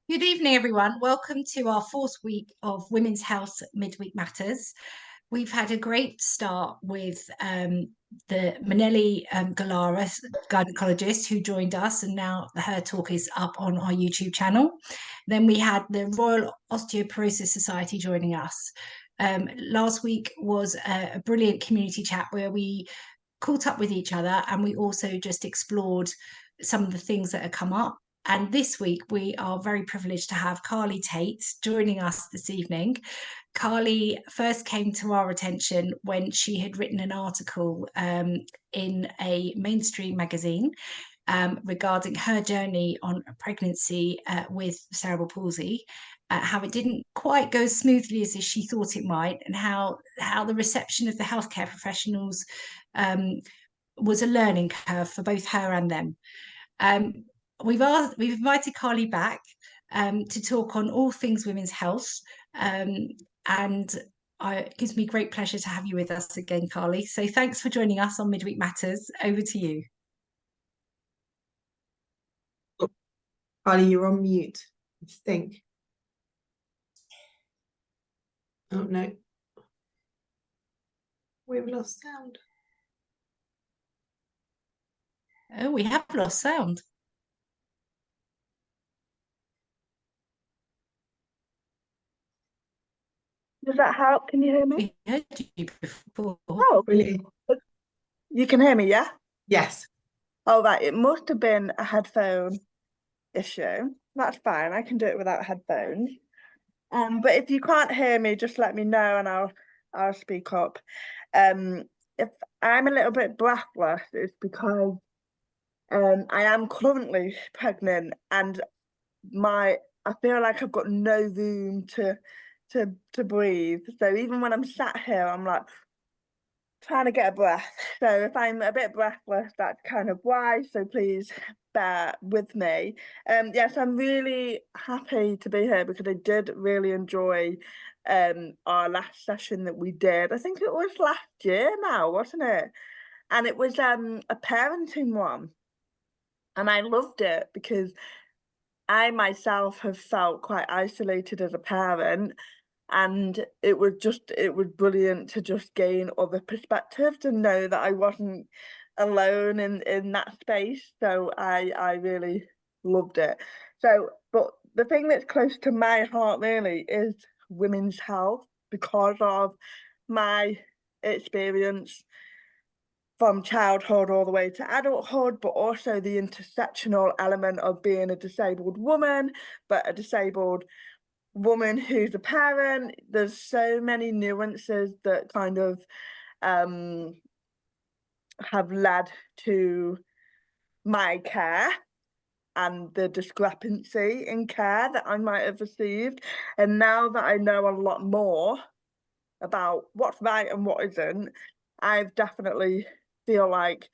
Good evening, everyone. Welcome to our fourth week of Women's Health Midweek Matters. We've had a great start with the Manelli Galara gynecologist who joined us, and now her talk is up on our YouTube channel. Then we had the Royal Osteoporosis Society joining us. Last week was a brilliant community chat where we caught up with each other, and we also just explored some of the things that have come up. And this week, we are very privileged to have Tait joining us this evening. Carly first came to our attention when she had written an article in a mainstream magazine regarding her journey on pregnancy with cerebral palsy. How it didn't quite go as smoothly as she thought it might, and how the reception of the healthcare professionals was a learning curve for both her and them. We've invited Carly back to talk on all things women's health, and it gives me great pleasure to have you with us again, Carly. So thanks for joining us on Midweek Matters. Over to you. Carly, you're on mute. I think. Oh no. We've lost sound. Oh, we have lost sound. Does that help? Can you hear me? We heard you before. Oh, Brilliant. You can hear me, yeah? Yes. Oh, right. It must have been a headphone issue. That's fine. I can do it without headphones. But if you can't hear me, just let me know and I'll speak up. If I'm a little bit breathless, it's because I am currently pregnant and I feel like I've got no room to breathe. So even when I'm sat here, I'm like trying to get a breath. So if I'm a bit breathless, that's kind of why. So please bear with me. Yes, I'm really happy to be here because I did really enjoy our last session that we did. I think it was last year now, wasn't it? And it was a parenting one. And I loved it because I myself have felt quite isolated as a parent, and it was brilliant to just gain other perspectives and know that I wasn't alone in that space. So I really loved it. So, but the thing that's close to my heart really is women's health because of my experience from childhood all the way to adulthood, but also the intersectional element of being a disabled woman, but a disabled woman who's a parent. There's so many nuances that kind of have led to my care and the discrepancy in care that I might have received. And now that I know a lot more about what's right and what isn't, I've definitely feel like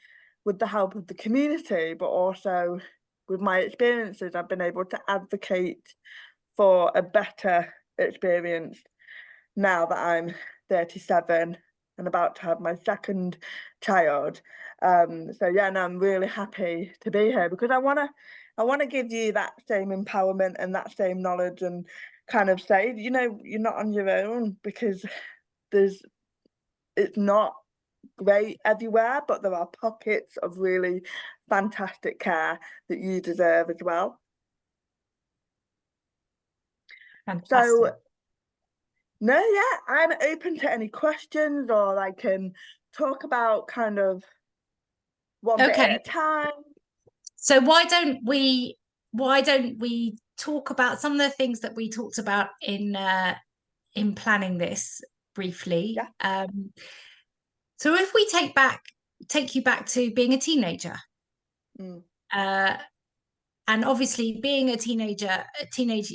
with the help of the community, but also with my experiences, I've been able to advocate for a better experience now that I'm 37 and about to have my second child. So yeah, and I'm really happy to be here because I want to give you that same empowerment and that same knowledge and kind of say, you know, you're not on your own, because it's not great everywhere, but there are pockets of really fantastic care that you deserve as well. Fantastic. So no, yeah, I'm open to any questions, or I can talk about kind of one bit at a time. So why don't we talk about some of the things that we talked about in planning this briefly? Yeah. So if we take you back to being a teenager, and obviously being a teenage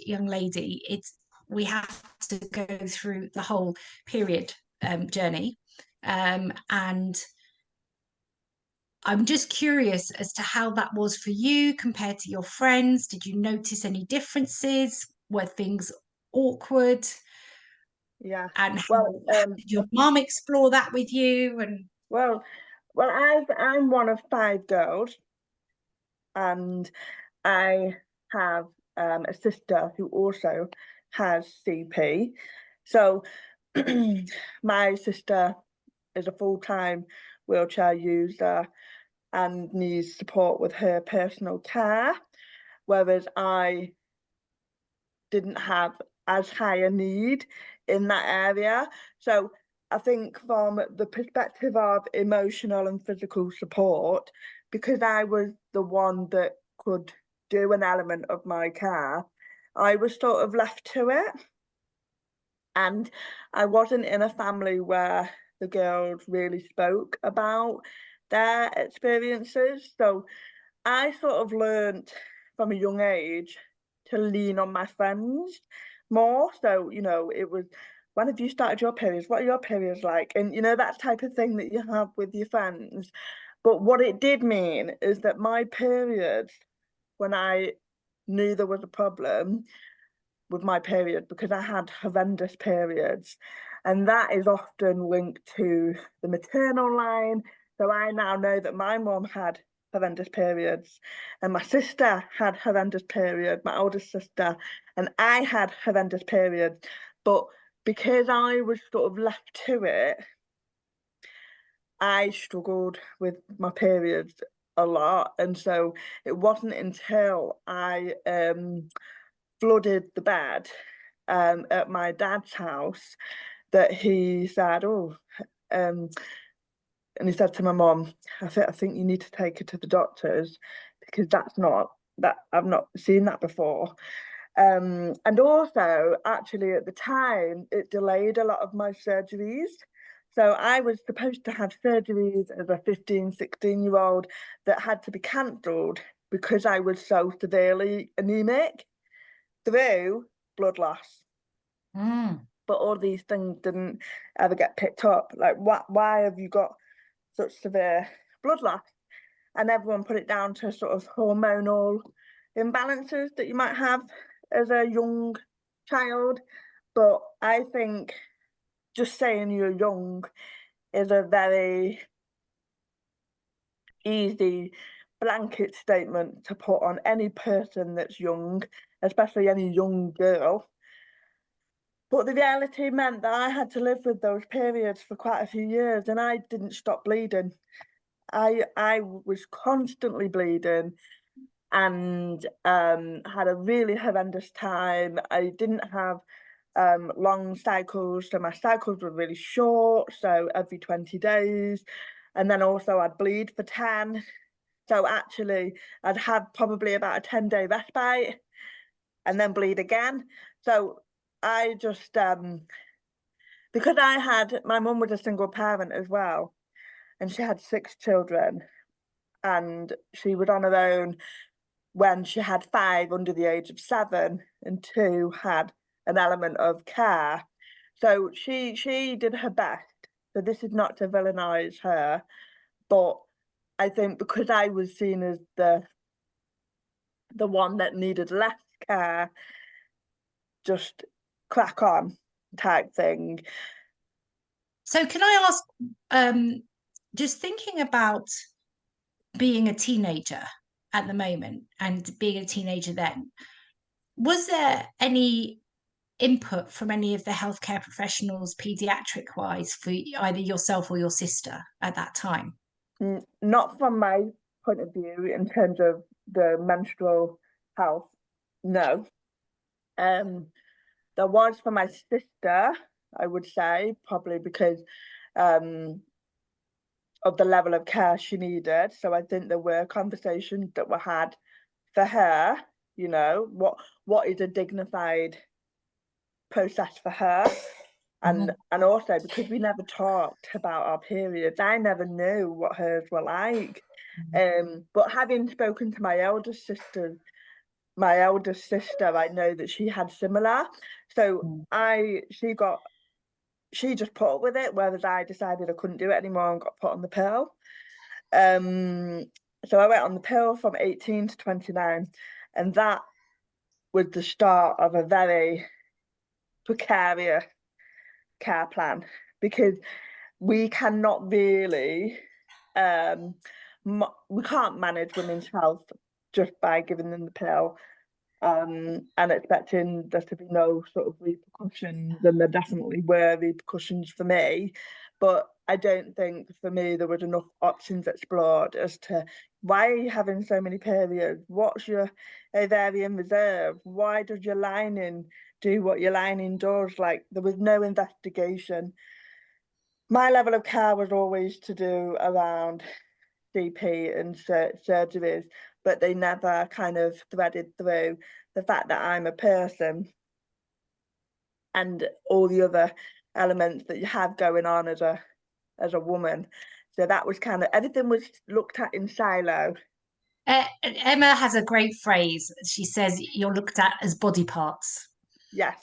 young lady, we have to go through the whole period journey, and I'm just curious as to how that was for you compared to your friends. Did you notice any differences? Were things awkward? Yeah. And how did your mom explore that with you? And well, I'm one of 5 girls, and I have a sister who also has CP. So my sister is a full-time wheelchair user and needs support with her personal care, whereas I didn't have as high a need in that area. So I think from the perspective of emotional and physical support, because I was the one that could do an element of my care, I was sort of left to it. And I wasn't in a family where the girls really spoke about their experiences. So I sort of learnt from a young age to lean on my friends more. So, you know, it was, when have you started your periods? What are your periods like? And, you know, that type of thing that you have with your friends. But what it did mean is that my periods, when I knew there was a problem with my period, because I had horrendous periods, and that is often linked to the maternal line. So I now know that my mum had horrendous periods, and my sister had horrendous period, my oldest sister, and I had horrendous periods. But because I was sort of left to it, I struggled with my periods a lot. And so it wasn't until I flooded the bed at my dad's house that he said, oh, and he said to my mum, I think you need to take her to the doctors, because I've not seen that before. And also, actually, at the time, it delayed a lot of my surgeries. So I was supposed to have surgeries as a 15, 16-year-old that had to be cancelled because I was so severely anemic through blood loss. But all these things didn't ever get picked up. Like, why have you got such severe blood loss? And everyone put it down to sort of hormonal imbalances that you might have as a young child. But I think just saying you're young is a very easy blanket statement to put on any person that's young, especially any young girl. But the reality meant that I had to live with those periods for quite a few years, and I didn't stop bleeding. I was constantly bleeding and had a really horrendous time. I didn't have long cycles, so my cycles were really short, so every 20 days. And then also I'd bleed for 10. So actually I'd have probably about a 10-day respite and then bleed again. So I just, because my mum was a single parent as well, and she had 6 children, and she was on her own when she had 5 under the age of 7 and 2 had an element of care. So she did her best. So this is not to villainize her, but I think because I was seen as the one that needed less care, just crack on type thing. So can I ask, just thinking about being a teenager at the moment and being a teenager then, was there any input from any of the healthcare professionals, pediatric wise, for either yourself or your sister at that time? Not from my point of view in terms of the menstrual health, no. There was for my sister, I would say, probably because of the level of care she needed. So I think there were conversations that were had for her, you know, what is a dignified process for her. And also because we never talked about our periods, I never knew what hers were like. But having spoken to my eldest sister, I know that she had similar. So she just put up with it, whereas I decided I couldn't do it anymore and got put on the pill. So I went on the pill from 18 to 29, and that was the start of a very precarious care plan, because we cannot really we can't manage women's health just by giving them the pill. and expecting there to be no sort of repercussions, and there definitely were repercussions for me, but I don't think for me there was enough options explored as to why are you having so many periods? What's your ovarian reserve? Why does your lining do what your lining does? Like, there was no investigation. My level of care was always to do around GP and surgeries, but they never kind of threaded through the fact that I'm a person and all the other elements that you have going on as a woman. So that was kind of, everything was looked at in silo. Emma has a great phrase. She says you're looked at as body parts. Yes.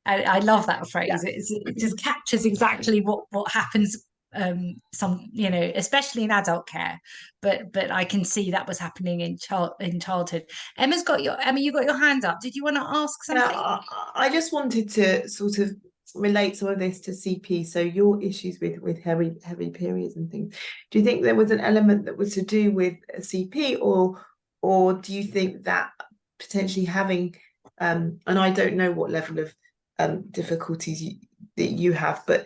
I love that phrase. Yeah. It just captures exactly what happens. Especially in adult care, but I can see that was happening in childhood. Emma, you got your hand up. Did you want to ask something? Yeah, I just wanted to sort of relate some of this to CP. So your issues with heavy periods and things. Do you think there was an element that was to do with CP, or do you think that potentially having and I don't know what level of difficulties that you have, but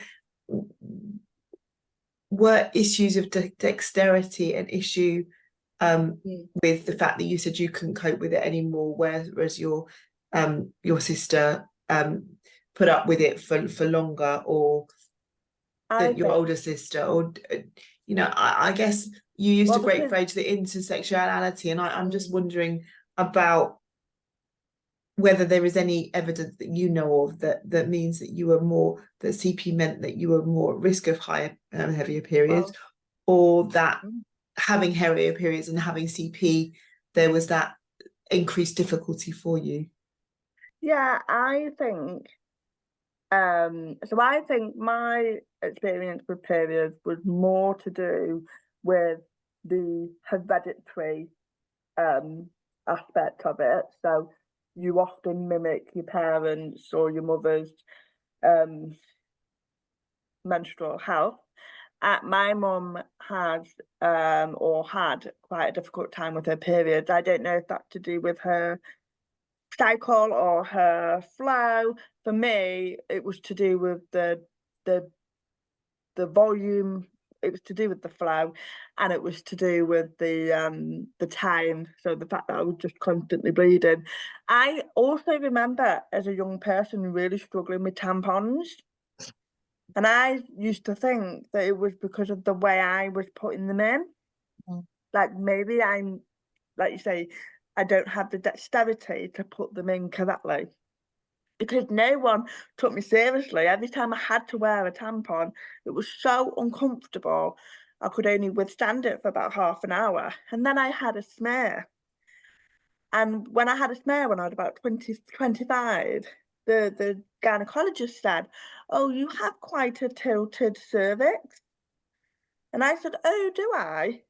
were issues of dexterity an issue with the fact that you said you couldn't cope with it anymore, whereas your sister put up with it for longer, or your older sister, or I guess you used a great phrase, the intersectionality, and I'm just wondering about whether there is any evidence that you know of that means that you were more, that CP meant that you were more at risk of higher heavier periods, or that having heavier periods and having CP, there was that increased difficulty for you. Yeah, I think I think my experience with periods was more to do with the hereditary aspect of it. So you often mimic your parents or your mother's menstrual health. My mum has or had quite a difficult time with her periods. I don't know if that's to do with her cycle or her flow. For me, it was to do with the volume. It was to do with the flow, and it was to do with the time. So the fact that I was just constantly bleeding. I also remember as a young person really struggling with tampons. And I used to think that it was because of the way I was putting them in. Like, maybe I'm, like you say, I don't have the dexterity to put them in correctly. Because no one took me seriously. Every time I had to wear a tampon, it was so uncomfortable. I could only withstand it for about half an hour. And then I had a smear. And when I had a smear when I was about 25, the gynecologist said, "Oh, you have quite a tilted cervix." And I said, "Oh, do I?"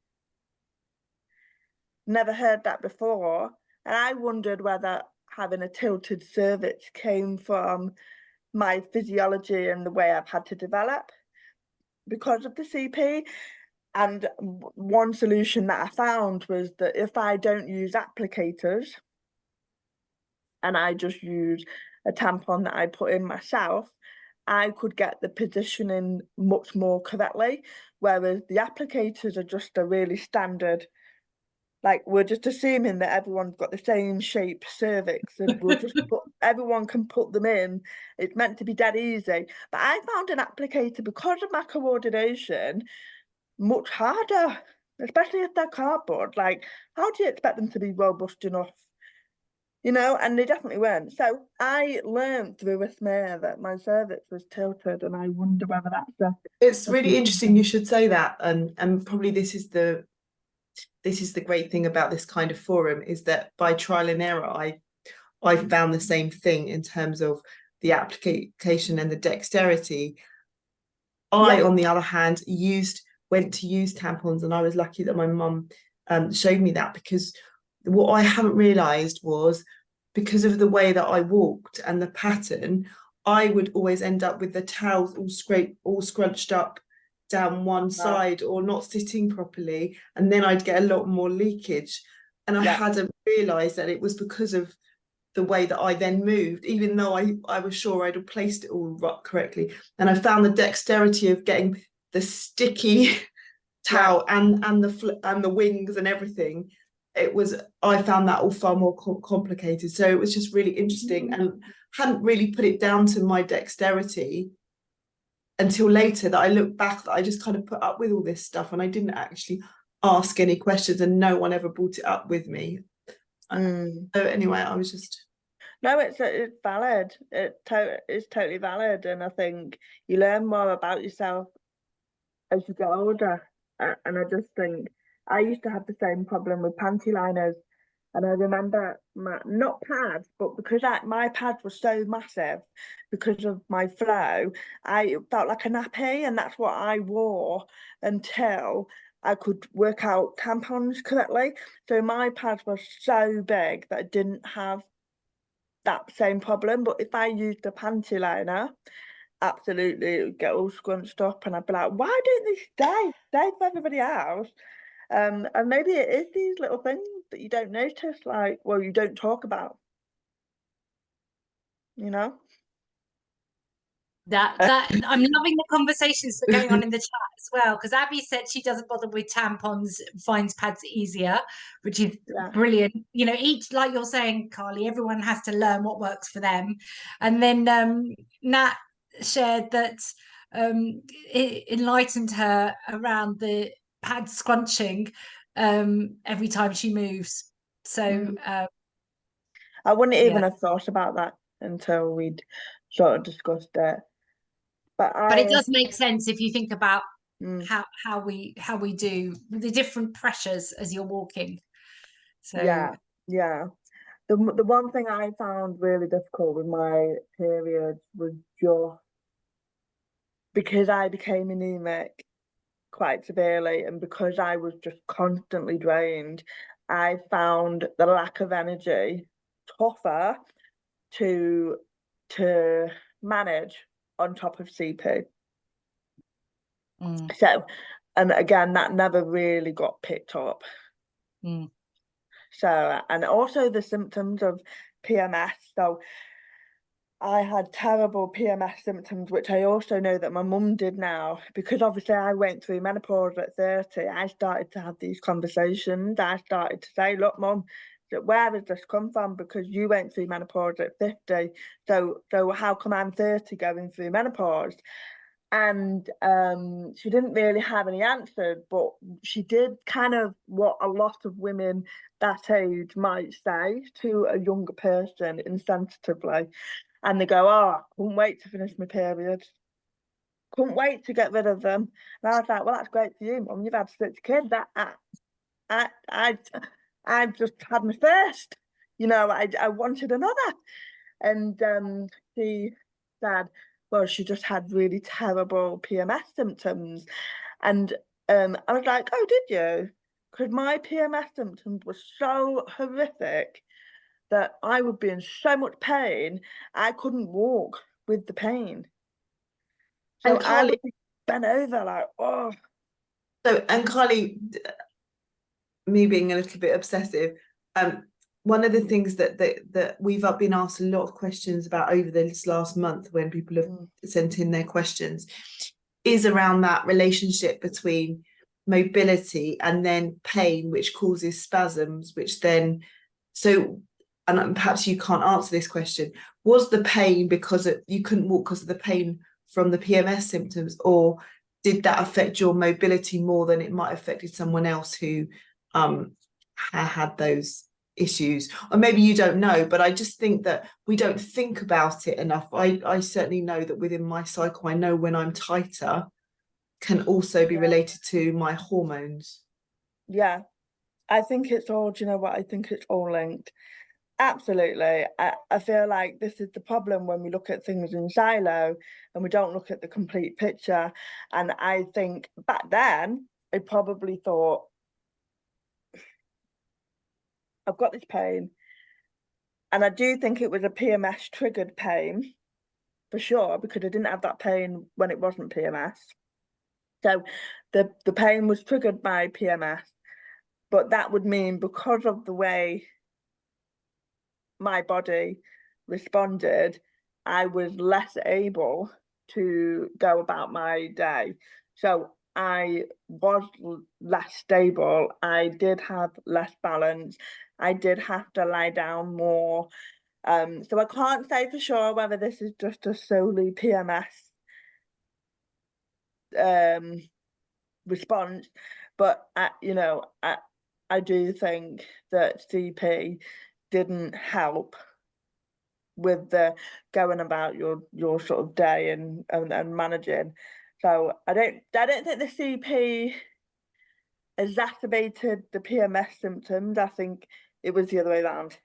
Never heard that before. And I wondered whether having a tilted cervix came from my physiology and the way I've had to develop because of the CP. And one solution that I found was that if I don't use applicators and I just use a tampon that I put in myself, I could get the positioning much more correctly. Whereas the applicators are just a really standard, like, we're just assuming that everyone's got the same shape cervix and we'll just everyone can put them in. It's meant to be dead easy. But I found an applicator, because of my coordination, much harder, especially if they're cardboard. Like, how do you expect them to be robust enough? And they definitely weren't. So I learned through a smear that my cervix was tilted, and I wonder whether that's It's really interesting you should say that, and probably this is the great thing about this kind of forum, is that by trial and error, I found the same thing in terms of the application and the dexterity. I, on the other hand, went to use tampons, and I was lucky that my mum showed me that, because what I haven't realised was, because of the way that I walked and the pattern, I would always end up with the towels all scrunched up down one side, or not sitting properly, and then I'd get a lot more leakage. And I hadn't realised that it was because of the way that I then moved, even though I was sure I'd placed it all correctly. And I found the dexterity of getting the sticky towel and the wings and everything. I found that all far more complicated. So it was just really interesting, and hadn't really put it down to my dexterity until later, that I look back, that I just kind of put up with all this stuff and I didn't actually ask any questions, and no one ever brought it up with me. So anyway, I was just... No, it's valid. It's totally valid, and I think you learn more about yourself as you get older. And I just think I used to have the same problem with panty liners, and I remember not pads, but because my pads were so massive because of my flow, I felt like a nappy, and that's what I wore until I could work out tampons correctly. So my pads were so big that I didn't have that same problem. But if I used a panty liner, absolutely it would get all scrunched up, and I'd be like, why don't they stay for everybody else? And maybe it is these little things that you don't notice, like, well, you don't talk about, you know. That I'm loving the conversations that are going on in the chat as well, because Abby said she doesn't bother with tampons, finds pads easier, which is brilliant. You know, each, like you're saying, Carly, everyone has to learn what works for them. And then Nat shared that it enlightened her around the pad scrunching every time she moves. So I wouldn't even have thought about that until we'd sort of discussed it. But it does make sense if you think about how we do the different pressures as you're walking. So yeah. The one thing I found really difficult with my periods was just because I became anemic quite severely, and because I was just constantly drained, I found the lack of energy tougher to manage on top of CP. So, and again, that never really got picked up. So, and also the symptoms of PMS. So I had terrible PMS symptoms, which I also know that my mum did now, because obviously I went through menopause at 30. I started to have these conversations. I started to say, look, Mum, where has this come from? Because you went through menopause at 50. So how come I'm 30 going through menopause? And she didn't really have any answers, but she did kind of what a lot of women that age might say to a younger person insensitively. And they go, oh, I couldn't wait to finish my period. Couldn't wait to get rid of them. And I was like, well, that's great for you, Mum. You've had 6 kids. I just had my first. You know, I wanted another. And she said, well, she just had really terrible PMS symptoms. And I was like, oh, did you? Because my PMS symptoms were so horrific that I would be in so much pain, I couldn't walk with the pain. So I would be bent over like, oh. So, and Carly, me being a little bit obsessive, one of the things that we've been asked a lot of questions about over this last month when people have sent in their questions is around that relationship between mobility and then pain, which causes spasms, which then, and perhaps you can't answer this question, was the pain because you couldn't walk because of the pain from the PMS symptoms, or did that affect your mobility more than it might have affected someone else who had those issues? Or maybe you don't know, but I just think that we don't think about it enough. I certainly know that within my cycle, I know when I'm tighter can also be related to my hormones. Yeah, I think it's all, do you know what? I think it's all linked. Absolutely. I feel like this is the problem when we look at things in silo and we don't look at the complete picture. And I think back then, I probably thought, I've got this pain. And I do think it was a PMS triggered pain, for sure, because I didn't have that pain when it wasn't PMS. So the pain was triggered by PMS. But that would mean because of the way my body responded, I was less able to go about my day. So I was less stable. I did have less balance. I did have to lie down more. So I can't say for sure whether this is just a solely PMS response, but I do think that CP didn't help with the going about your sort of day and managing. So I don't think the CP exacerbated the PMS symptoms. I think it was the other way around.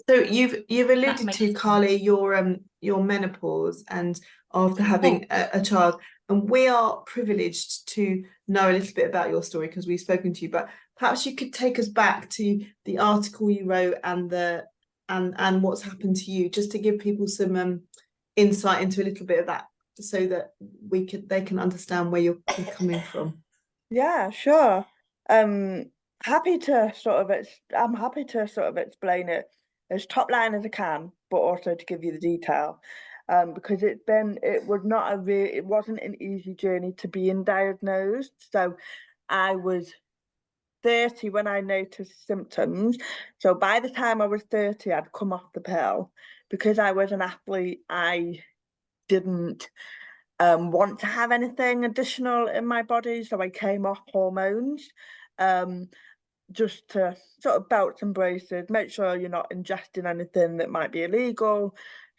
So you've alluded makes to, sense. Carly, your menopause and after having a child, and we are privileged to know a little bit about your story because we've spoken to you, but perhaps you could take us back to the article you wrote and and what's happened to you, just to give people some insight into a little bit of that, so that they can understand where you're coming from. Yeah, sure. I'm happy to sort of explain it as top line as I can, but also to give you the detail. Because it wasn't an easy journey to being diagnosed. So I was 30 when I noticed symptoms. So by the time I was 30, I'd come off the pill. Because I was an athlete, I didn't want to have anything additional in my body, so I came off hormones, just to sort of belts and braces, make sure you're not ingesting anything that might be illegal.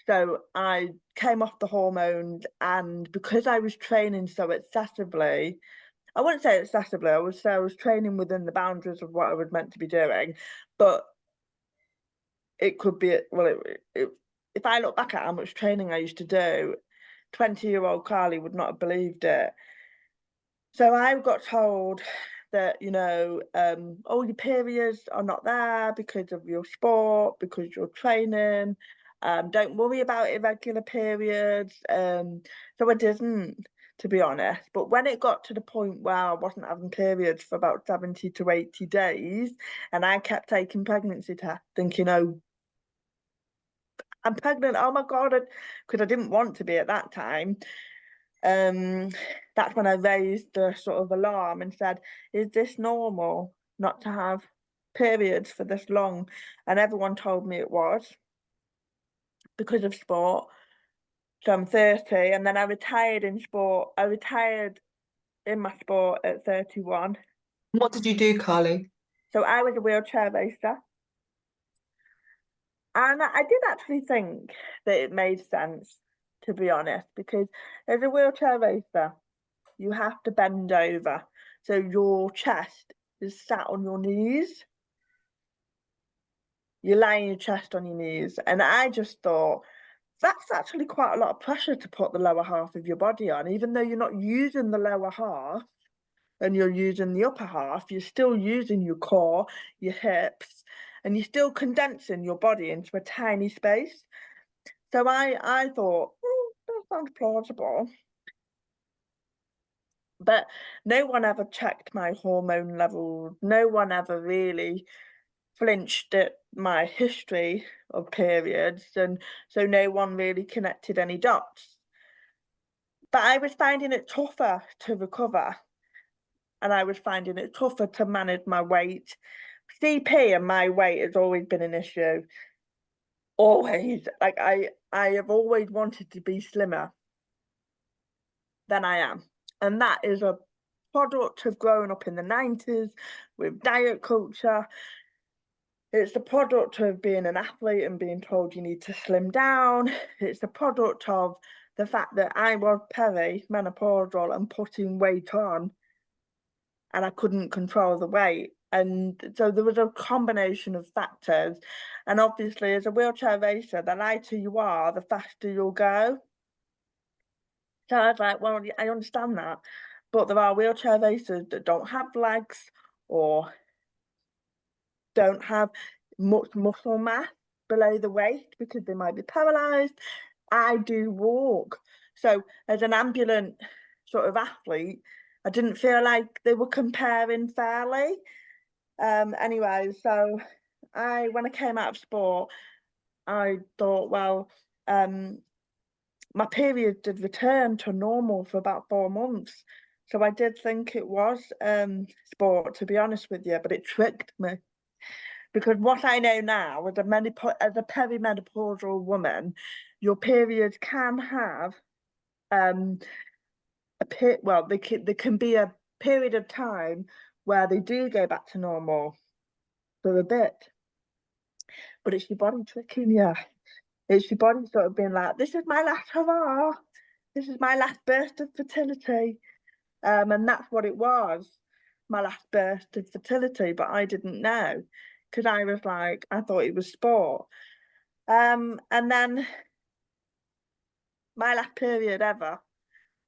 So I came off the hormones, and because I was training so excessively, I wouldn't say excessively, I would say I was training within the boundaries of what I was meant to be doing, but it could be, well, if I look back at how much training I used to do, 20-year-old Carly would not have believed it. So I got told that, oh, your periods are not there because of your sport, because you're training. Don't worry about irregular periods. So I didn't, to be honest. But when it got to the point where I wasn't having periods for about 70 to 80 days, and I kept taking pregnancy tests, thinking, oh, I'm pregnant, oh my God, because I didn't want to be at that time. That's when I raised the sort of alarm and said, is this normal not to have periods for this long? And everyone told me it was because of sport. So I'm 30, and then I retired in sport. I retired in my sport at 31. What did you do, Carly? So I was a wheelchair racer. And I did actually think that it made sense, to be honest, because as a wheelchair racer, you have to bend over. So your chest is sat on your knees. You're lying your chest on your knees. And I just thought, that's actually quite a lot of pressure to put the lower half of your body on, even though you're not using the lower half and you're using the upper half, you're still using your core, your hips, and you're still condensing your body into a tiny space. So I thought, that sounds plausible. But no one ever checked my hormone level. No one ever really flinched at my history of periods, and so no one really connected any dots. But I was finding it tougher to recover, and I was finding it tougher to manage my weight. CP and my weight has always been an issue. Always. Like I have always wanted to be slimmer than I am. And that is a product of growing up in the 90s with diet culture. It's the product of being an athlete and being told you need to slim down. It's the product of the fact that I was perimenopausal and putting weight on, and I couldn't control the weight. And so there was a combination of factors. And obviously, as a wheelchair racer, the lighter you are, the faster you'll go. So I was like, well, I understand that. But there are wheelchair racers that don't have legs or don't have much muscle mass below the waist because they might be paralyzed. I do walk. So as an ambulant sort of athlete, I didn't feel like they were comparing fairly. Anyway, so when I came out of sport, I thought, well, my period did return to normal for about 4 months. So I did think it was sport, to be honest with you, but it tricked me. Because what I know now, as a perimenopausal woman, your periods can have there can be a period of time where they do go back to normal for a bit, but it's your body tricking you. It's your body sort of being like, this is my last hurrah, this is my last burst of fertility, and that's what it was, my last burst of fertility. But I didn't know, because I was like, I thought it was sport. And then my last period ever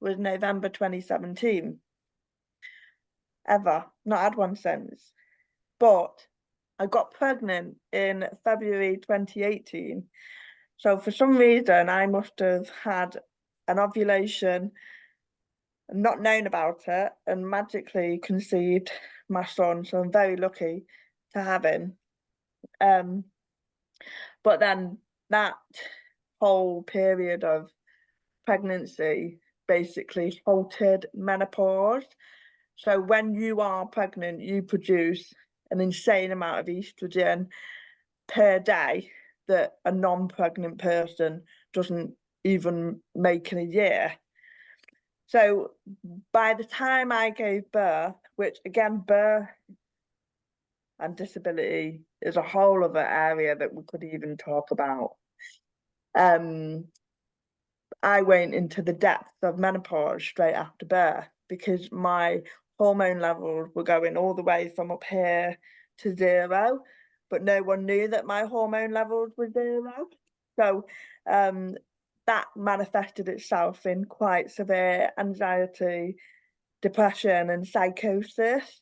was November 2017. Ever, not had one since. But I got pregnant in February 2018. So for some reason, I must have had an ovulation, not known about it, and magically conceived my son. So I'm very lucky to have him. But then that whole period of pregnancy basically halted menopause. So when you are pregnant, you produce an insane amount of estrogen per day that a non-pregnant person doesn't even make in a year. So by the time I gave birth, which again, birth and disability is a whole other area that we could even talk about. I went into the depths of menopause straight after birth, because my hormone levels were going all the way from up here to 0, but no one knew that my hormone levels were 0. So that manifested itself in quite severe anxiety, depression and psychosis,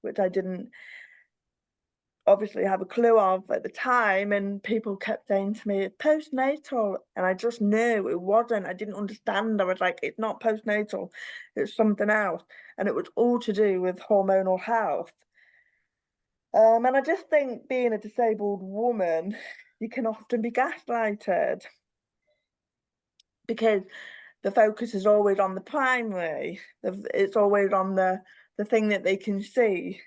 which I didn't obviously have a clue of at the time. And people kept saying to me, it's postnatal, and I just knew it wasn't. I didn't understand. I was like, it's not postnatal, it's something else. And it was all to do with hormonal health. And I just think, being a disabled woman, you can often be gaslighted, because the focus is always on the primary. It's always on the thing that they can see,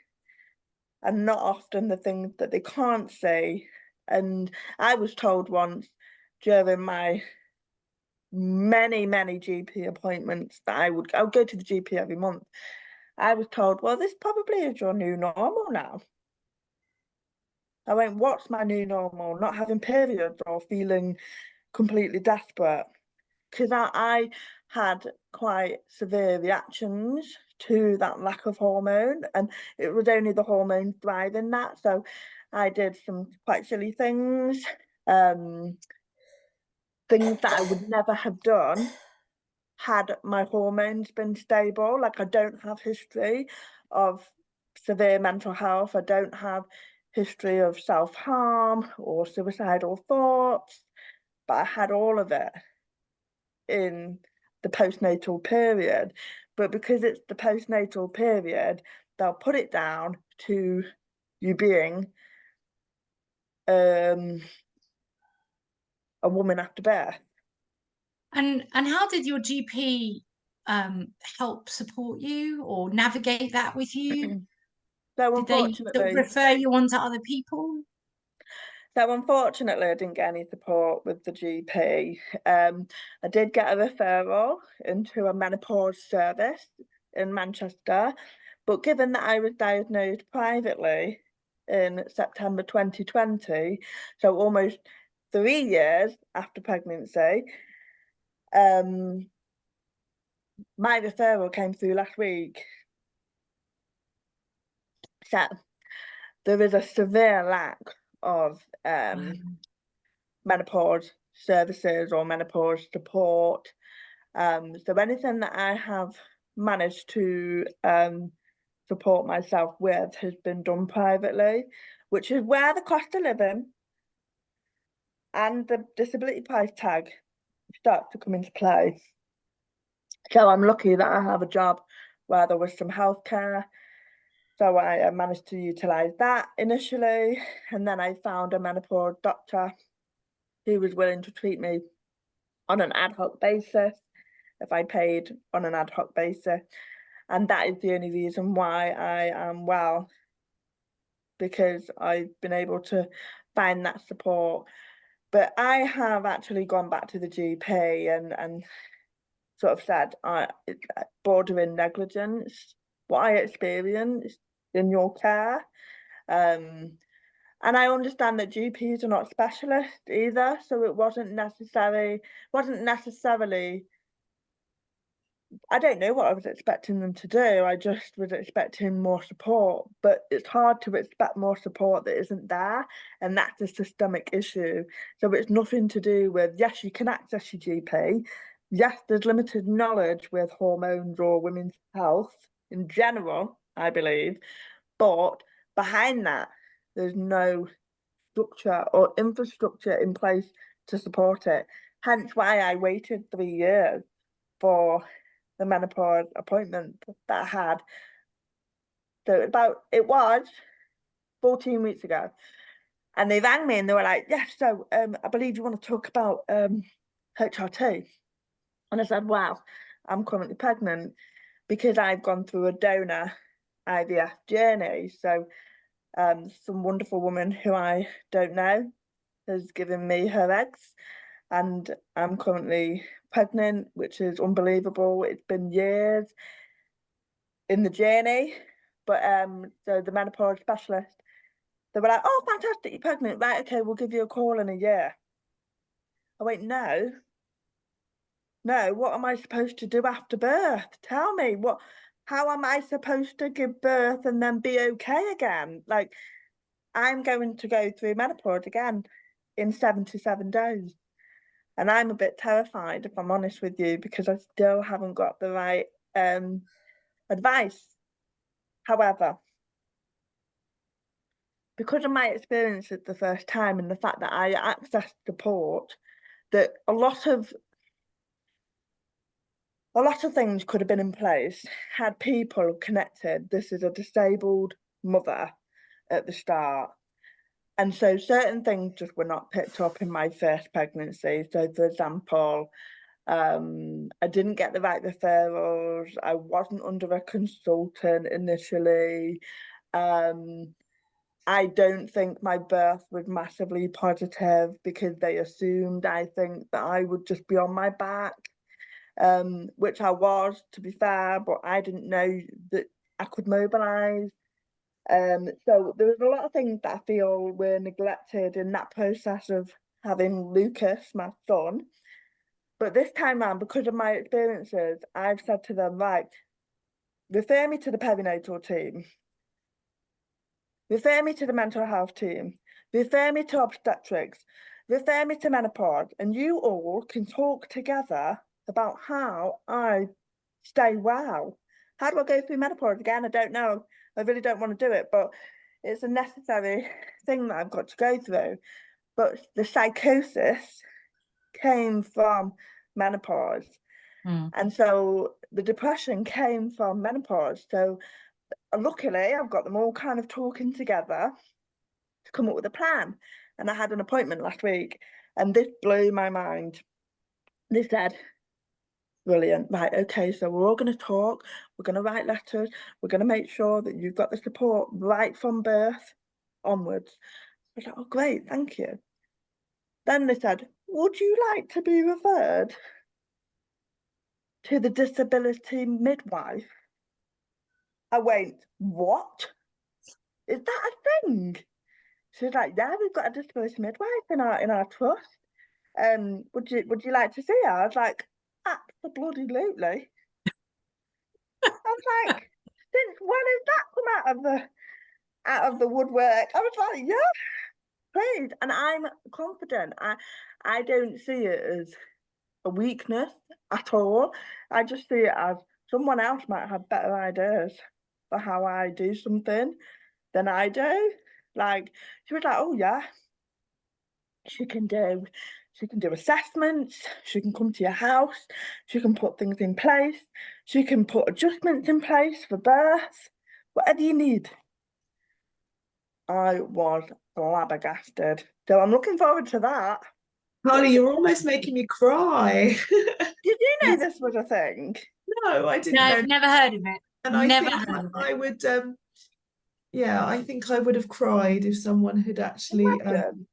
and not often the things that they can't see. And I was told once during my many GP appointments that I would go to the GP every month, I was told, well, this probably is your new normal now. I went, what's my new normal? Not having periods or feeling completely desperate? Because I had quite severe reactions to that lack of hormone, and it was only the hormones driving that. So I did some quite silly things, things that I would never have done had my hormones been stable. Like, I don't have history of severe mental health. I don't have history of self-harm or suicidal thoughts, but I had all of it in the postnatal period. But because it's the postnatal period, they'll put it down to you being a woman after birth. And how did your GP help support you or navigate that with you? So Did they sort of refer you on to other people? So unfortunately, I didn't get any support with the GP. I did get a referral into a menopause service in Manchester, but given that I was diagnosed privately in September 2020, so almost 3 years after pregnancy, my referral came through last week. So there is a severe lack of menopause services or menopause support. So anything that I have managed to support myself with has been done privately, which is where the cost of living and the disability price tag start to come into play. So I'm lucky that I have a job where there was some healthcare So I managed to utilise that initially, and then I found a menopause doctor who was willing to treat me on an ad hoc basis if I paid on an ad hoc basis. And that is the only reason why I am well, because I've been able to find that support. But I have actually gone back to the GP and sort of said, it's bordering negligence, what I experienced in your care. And I understand that GPs are not specialists either, so it wasn't necessarily, I don't know what I was expecting them to do. I just was expecting more support, but it's hard to expect more support that isn't there, and that's a systemic issue. So it's nothing to do with, yes, you can access your GP. Yes, there's limited knowledge with hormones or women's health in general, I believe, but behind that, there's no structure or infrastructure in place to support it. Hence why I waited 3 years for the menopause appointment that I had. So it was 14 weeks ago. And they rang me and they were like, yes, so I believe you want to talk about HRT. And I said, well, I'm currently pregnant because I've gone through a donor IVF journey. So some wonderful woman who I don't know has given me her eggs, and I'm currently pregnant, which is unbelievable. It's been years in the journey, but so the menopause specialist, they were like, oh, fantastic, you're pregnant, right, okay, we'll give you a call in a year. I went, no, what am I supposed to do after birth? Tell me, how am I supposed to give birth and then be okay again? Like, I'm going to go through menopause again in 77 days. And I'm a bit terrified, if I'm honest with you, because I still haven't got the right advice. However, because of my experience at the first time and the fact that I accessed support, that a lot of things could have been in place had people connected. This is a disabled mother at the start. And so certain things just were not picked up in my first pregnancy. So, for example, I didn't get the right referrals. I wasn't under a consultant initially. I don't think my birth was massively positive because they assumed, I think, that I would just be on my back, which I was, to be fair, but I didn't know that I could mobilise. So there was a lot of things that I feel were neglected in that process of having Lucas, my son. But this time around, because of my experiences, I've said to them, right, refer me to the perinatal team, refer me to the mental health team, refer me to obstetrics, refer me to menopause, and you all can talk together about how I stay well. How do I go through menopause again? I don't know. I really don't want to do it, but it's a necessary thing that I've got to go through. But the psychosis came from menopause. And so the depression came from menopause. So luckily, I've got them all kind of talking together to come up with a plan. And I had an appointment last week, and this blew my mind. They said, brilliant, right, okay, so we're all going to talk, we're going to write letters, we're going to make sure that you've got the support right from birth onwards. I was like, oh, great, thank you. Then they said, would you like to be referred to the disability midwife? I went, what? Is that a thing? She was like, yeah, we've got a disability midwife in our trust. Would you like to see her? I was like, absolutely. I was like, since when has that come out of the woodwork? I was like, yeah, please. And I'm confident. I don't see it as a weakness at all. I just see it as someone else might have better ideas for how I do something than I do. Like, she was like, oh yeah, she can do assessments, she can come to your house, she can put things in place, she can put adjustments in place for birth. whatever you need. I was flabbergasted. So I'm looking forward to that. Carly, you're almost making me cry. Did you know this was a thing? No, I didn't No, know. I've never heard of it. And I Never think heard of I it. would, yeah, I think I would have cried if someone had actually, Imagine.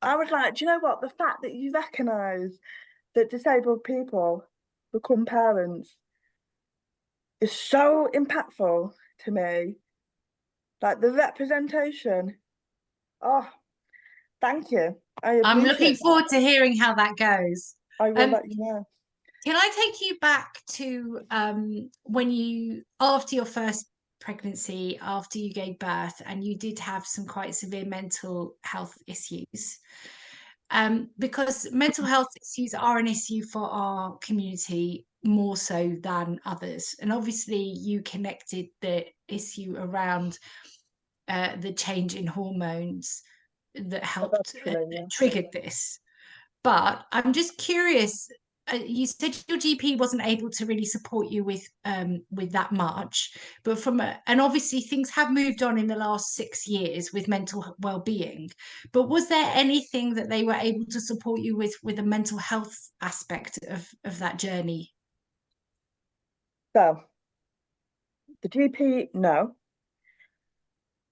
I was like, do you know what? The fact that you recognise that disabled people become parents is so impactful to me. Like the representation. Oh, thank you. I I'm looking appreciate forward that. to hearing how that goes. I will Um, let you know. can I take you back to when you, after your first pregnancy, after you gave birth, and you did have some quite severe mental health issues? Because mental health issues are an issue for our community more so than others. And obviously, you connected the issue around the change in hormones that helped Eventually, yeah. triggered this. But I'm just curious. You said your GP wasn't able to really support you with that much, but and obviously things have moved on in the last 6 years with mental well-being. But was there anything that they were able to support you with a mental health aspect of that journey? So the GP, no.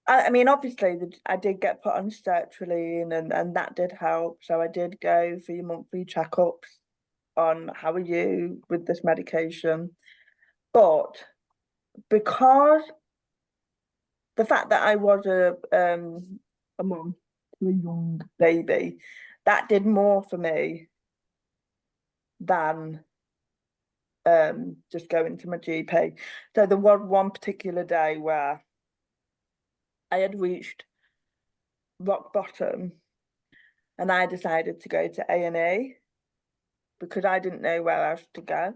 I mean, obviously, I did get put on sertraline, and that did help. So I did go for your monthly checkups on how are you with this medication. But because the fact that I was a mum to a young baby, that did more for me than just going to my GP. So there was one particular day where I had reached rock bottom and I decided to go to A&E because I didn't know where else to go.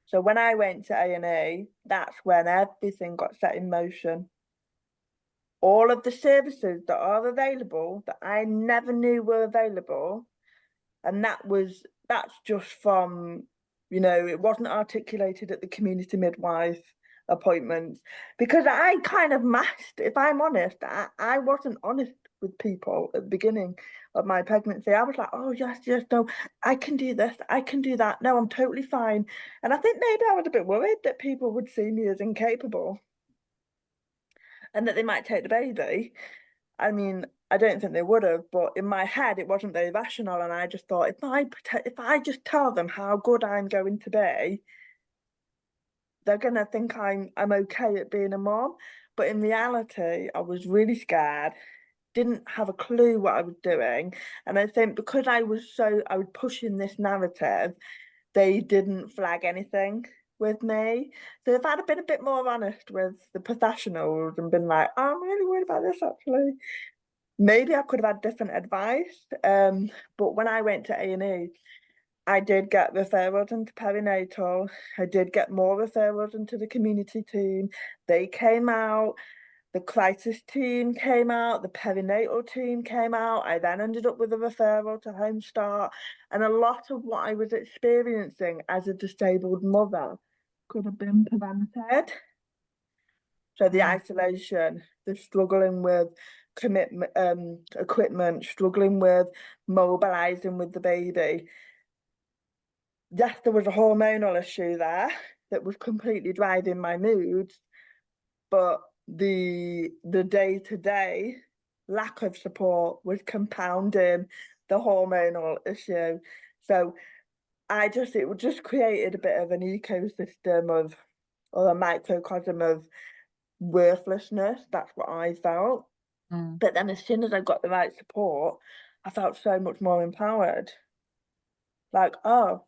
So when I went to A&E, that's when everything got set in motion. All of the services that are available that I never knew were available, and that's just from, it wasn't articulated at the community midwife appointments, because I kind of masked, if I'm honest, I wasn't honest with people at the beginning of my pregnancy. I was like, oh yes, no, I can do this, I can do that, no, I'm totally fine. And I think maybe I was a bit worried that people would see me as incapable and that they might take the baby. I mean, I don't think they would have, but in my head, it wasn't very rational, and I just thought if I just tell them how good I'm going to be, they're gonna think I'm okay at being a mom. But in reality, I was really scared, didn't have a clue what I was doing, and I think because I was pushing this narrative, they didn't flag anything with me. So if I'd have been a bit more honest with the professionals and been like, oh, I'm really worried about this actually, maybe I could have had different advice. But when I went to A&E, I did get referrals into perinatal. I did get more referrals into the community team. They came out. The crisis team came out. The perinatal team came out. I then ended up with a referral to Home Start. And a lot of what I was experiencing as a disabled mother could have been prevented. So the isolation, the struggling with commitment, equipment, struggling with mobilizing with the baby. Yes, there was a hormonal issue there that was completely driving my moods, but the day-to-day lack of support was compounding the hormonal issue. So it just created a bit of an ecosystem or a microcosm of worthlessness. That's what I felt. But then as soon as I got the right support, I felt so much more empowered. Like, oh,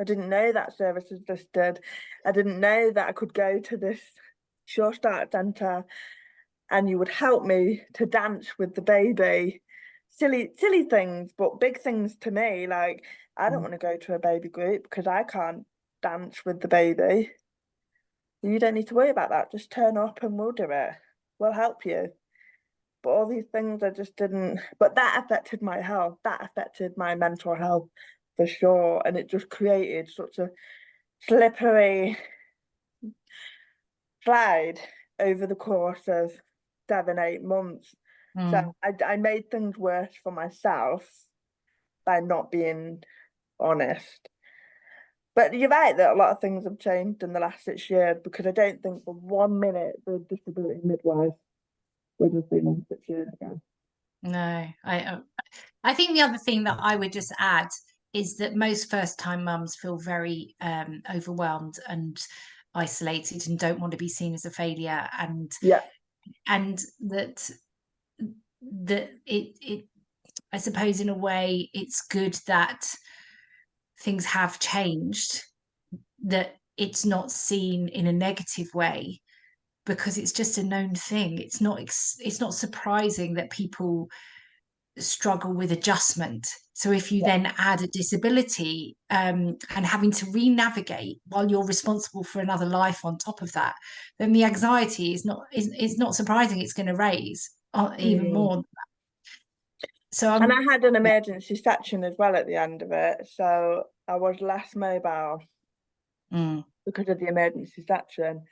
I didn't know that service existed. I didn't know that I could go to this Sure Start Centre and you would help me to dance with the baby. Silly things, but big things to me. Like, I don't want to go to a baby group because I can't dance with the baby. You don't need to worry about that. Just turn up and we'll do it. We'll help you. But all these things I just didn't. But that affected my health. That affected my mental health for sure. And it just created such a slippery slide over the course of 7-8 months. So I made things worse for myself by not being honest. But you're right that a lot of things have changed in the last 6 years, because I don't think for 1 minute the disability midwife would have been in 6 years ago. No, I think the other thing that I would just add is that most first-time mums feel very overwhelmed and isolated and don't want to be seen as a failure, and that it I suppose in a way it's good that things have changed, that it's not seen in a negative way, because it's just a known thing. It's not surprising that people struggle with adjustment. So if you then add a disability, and having to re-navigate while you're responsible for another life on top of that, then the anxiety is not surprising it's going to raise even more. So and I had an emergency section as well at the end of it, so I was less mobile because of the emergency section.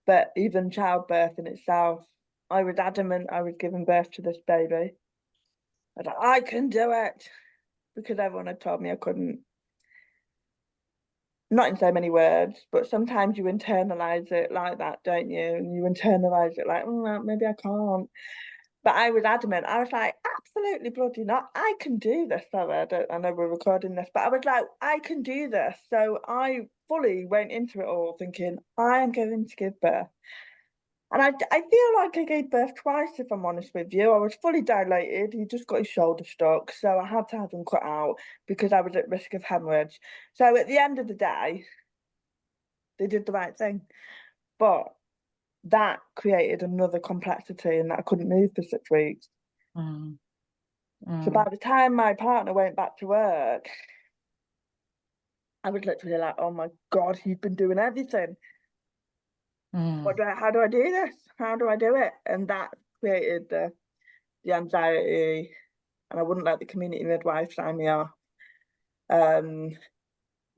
But even childbirth in itself, I was adamant I was giving birth to this baby. I was like, I can do it, because everyone had told me I couldn't. Not in so many words, but sometimes you internalize it like that, don't you? And you internalize it like, maybe I can't. But I was adamant. I was like, absolutely bloody not. I can do this. Sorry, I know we're recording this, but I was like, I can do this. So I fully went into it all thinking, I am going to give birth. And I feel like I gave birth twice, if I'm honest with you. I was fully dilated. He just got his shoulder stuck, so I had to have him cut out because I was at risk of hemorrhage. So at the end of the day, they did the right thing. But that created another complexity, and that I couldn't move for 6 weeks. So by the time my partner went back to work, I was literally like, oh my God, he's been doing everything. How do I do this? How do I do it? And that created the anxiety, and I wouldn't let the community midwife sign me off. And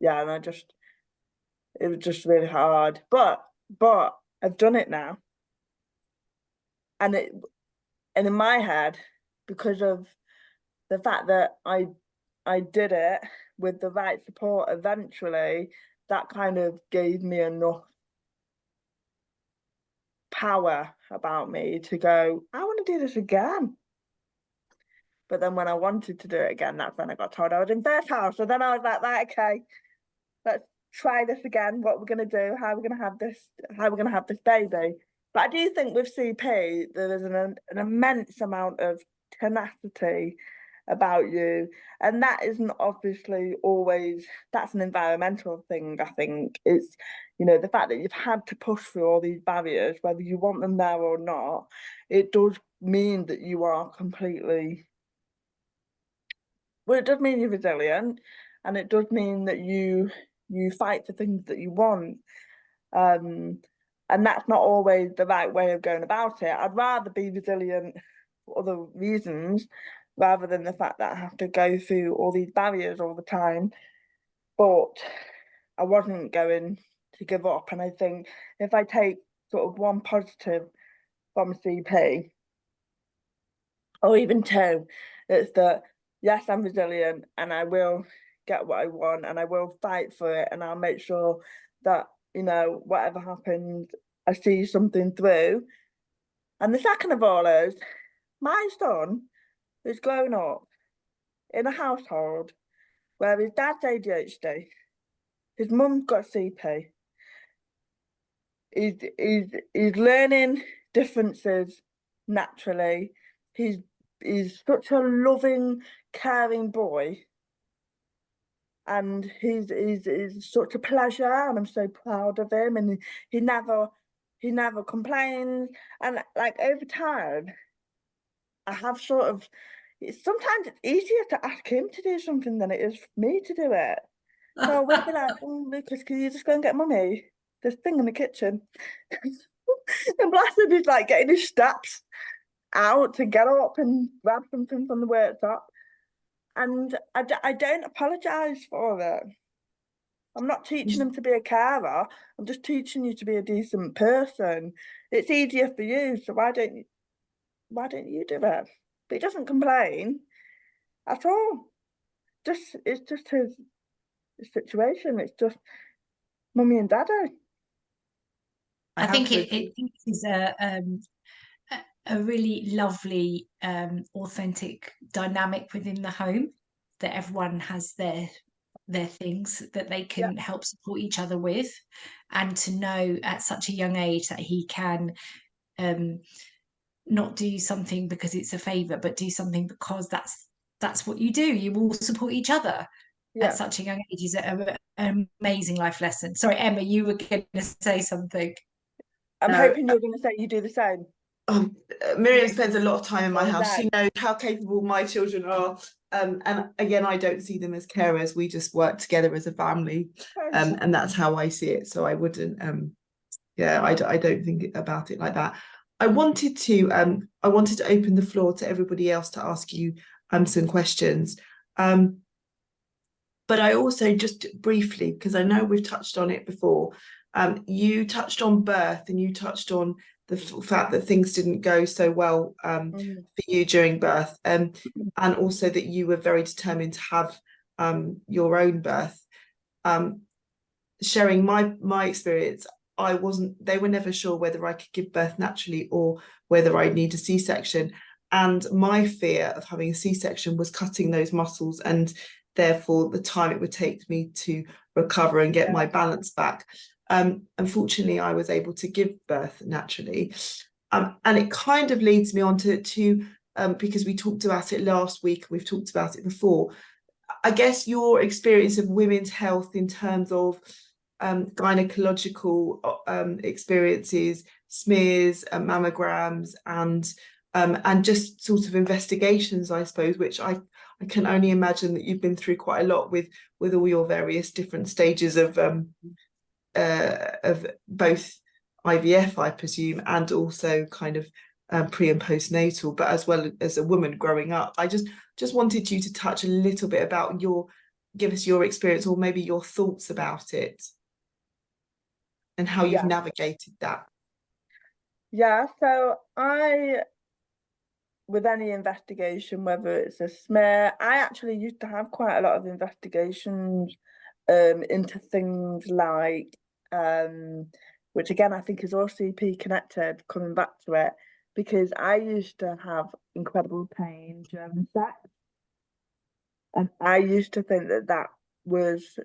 it was just really hard. But I've done it now. And in my head, because of the fact that I did it with the right support eventually, that kind of gave me enough power about me to go, I want to do this again. But then when I wanted to do it again, that's when I got told I was in birth house. So then I was like, right, okay, let's try this again. What we're going to do, how we're going to have this baby. But I do think with CP, there is an immense amount of tenacity about you, and that isn't obviously always, that's an environmental thing. I think it's, the fact that you've had to push through all these barriers, whether you want them there or not, it does mean that you are completely, well, it does mean you're resilient, and it does mean that you fight for things that you want. And that's not always the right way of going about it. I'd rather be resilient for other reasons, rather than the fact that I have to go through all these barriers all the time. But I wasn't going to give up. And I think if I take sort of one positive from CP, or even two, it's that, yes, I'm resilient and I will get what I want and I will fight for it, and I'll make sure that, whatever happens, I see something through. And the second of all is, my son is growing up in a household where his dad's ADHD, his mum's got CP. He's learning differences naturally. He's such a loving, caring boy, and he's such a pleasure, and I'm so proud of him. And he never complains. And like over time, I have sort of, sometimes it's easier to ask him to do something than it is for me to do it. So we'll be like, Lucas, can you just go and get mummy this thing in the kitchen? And bless him, he's like getting his steps out to get up and grab something from the worktop. And I don't apologise for it. I'm not teaching them to be a carer. I'm just teaching you to be a decent person. It's easier for you, so why don't you do it? But he doesn't complain at all. It's just his situation. It's just mummy and daddy. I think it is a really lovely, authentic dynamic within the home, that everyone has their things that they can help support each other with, and to know at such a young age that he can not do something because it's a favor, but do something because that's what you do. You all support each other at such a young age is an amazing life lesson. Sorry, Emma, you were going to say something. I'm hoping you're going to say you do the same. Miriam spends a lot of time in my house. She knows how capable my children are. And again, I don't see them as carers. We just work together as a family. And that's how I see it. So I wouldn't, I don't think about it like that. I wanted to open the floor to everybody else to ask you some questions. But I also, just briefly, because I know we've touched on it before, you touched on birth, and you touched on the fact that things didn't go so well for you during birth, and also that you were very determined to have your own birth. Sharing my experience, they were never sure whether I could give birth naturally or whether I'd need a C-section. And my fear of having a C-section was cutting those muscles, and therefore the time it would take me to recover and get my balance back. Unfortunately, I was able to give birth naturally. And it kind of leads me on to because we talked about it last week, we've talked about it before, I guess your experience of women's health in terms of gynecological experiences, smears, mammograms, and just sort of investigations, I suppose, which I can only imagine that you've been through quite a lot with all your various different stages of both IVF, I presume, and also kind of pre and postnatal, but as well as a woman growing up. I just wanted you to touch a little bit about give us your experience, or maybe your thoughts about it, and how you've navigated that. Yeah, so with any investigation, whether it's a smear, I actually used to have quite a lot of investigations into things like, which again I think is all CP connected, coming back to it, because I used to have incredible pain during sex, and I used to think that was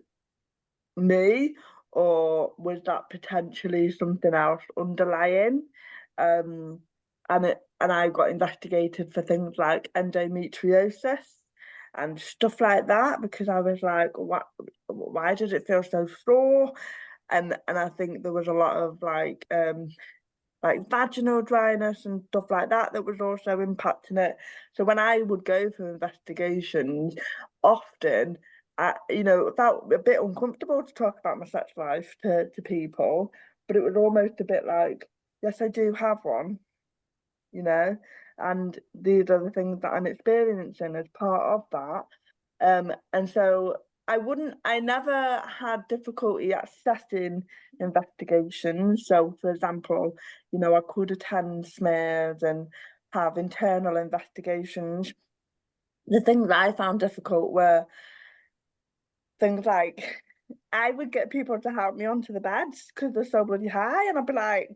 me, or was that potentially something else underlying? And I got investigated for things like endometriosis and stuff like that, because I was like, why did it feel so sore? And I think there was a lot of like vaginal dryness and stuff like that was also impacting it. So when I would go for investigations, often I felt a bit uncomfortable to talk about my sex life to people, but it was almost a bit like, yes, I do have one, and these are the things that I'm experiencing as part of that. And so I never had difficulty accessing investigations. So, for example, I could attend smears and have internal investigations. The things that I found difficult were things like, I would get people to help me onto the beds because they're so bloody high, and I'd be like,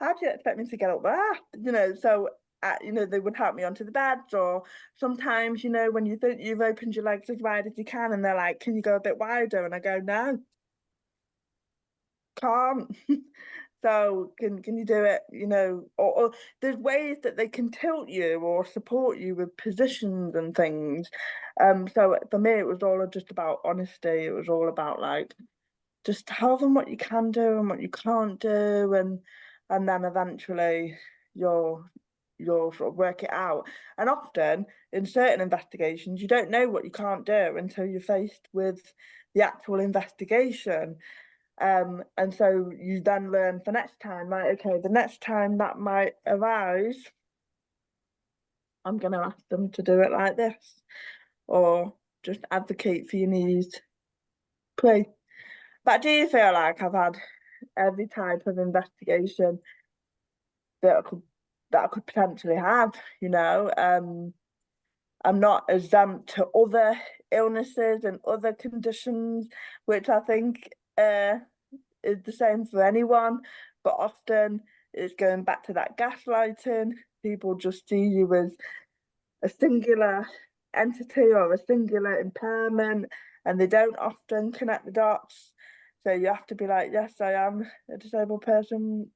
how do you expect me to get up there? So they would help me onto the beds, or sometimes, when you think you've opened your legs as wide as you can, and they're like, can you go a bit wider? And I go, no, can't. So can you do it? Or there's ways that they can tilt you or support you with positions and things. So for me, it was all just about honesty. It was all about like, just tell them what you can do and what you can't do, and then eventually you'll sort of work it out. And often in certain investigations, you don't know what you can't do until you're faced with the actual investigation. And so you then learn for next time, like, okay, the next time that might arise, I'm going to ask them to do it like this, or just advocate for your needs, please. But I do feel like I've had every type of investigation that I could potentially have, you know. I'm not exempt to other illnesses and other conditions, which I think is the same for anyone, but often it's going back to that gaslighting. People just see you as a singular entity or a singular impairment, and they don't often connect the dots. So you have to be like, yes, I am a disabled person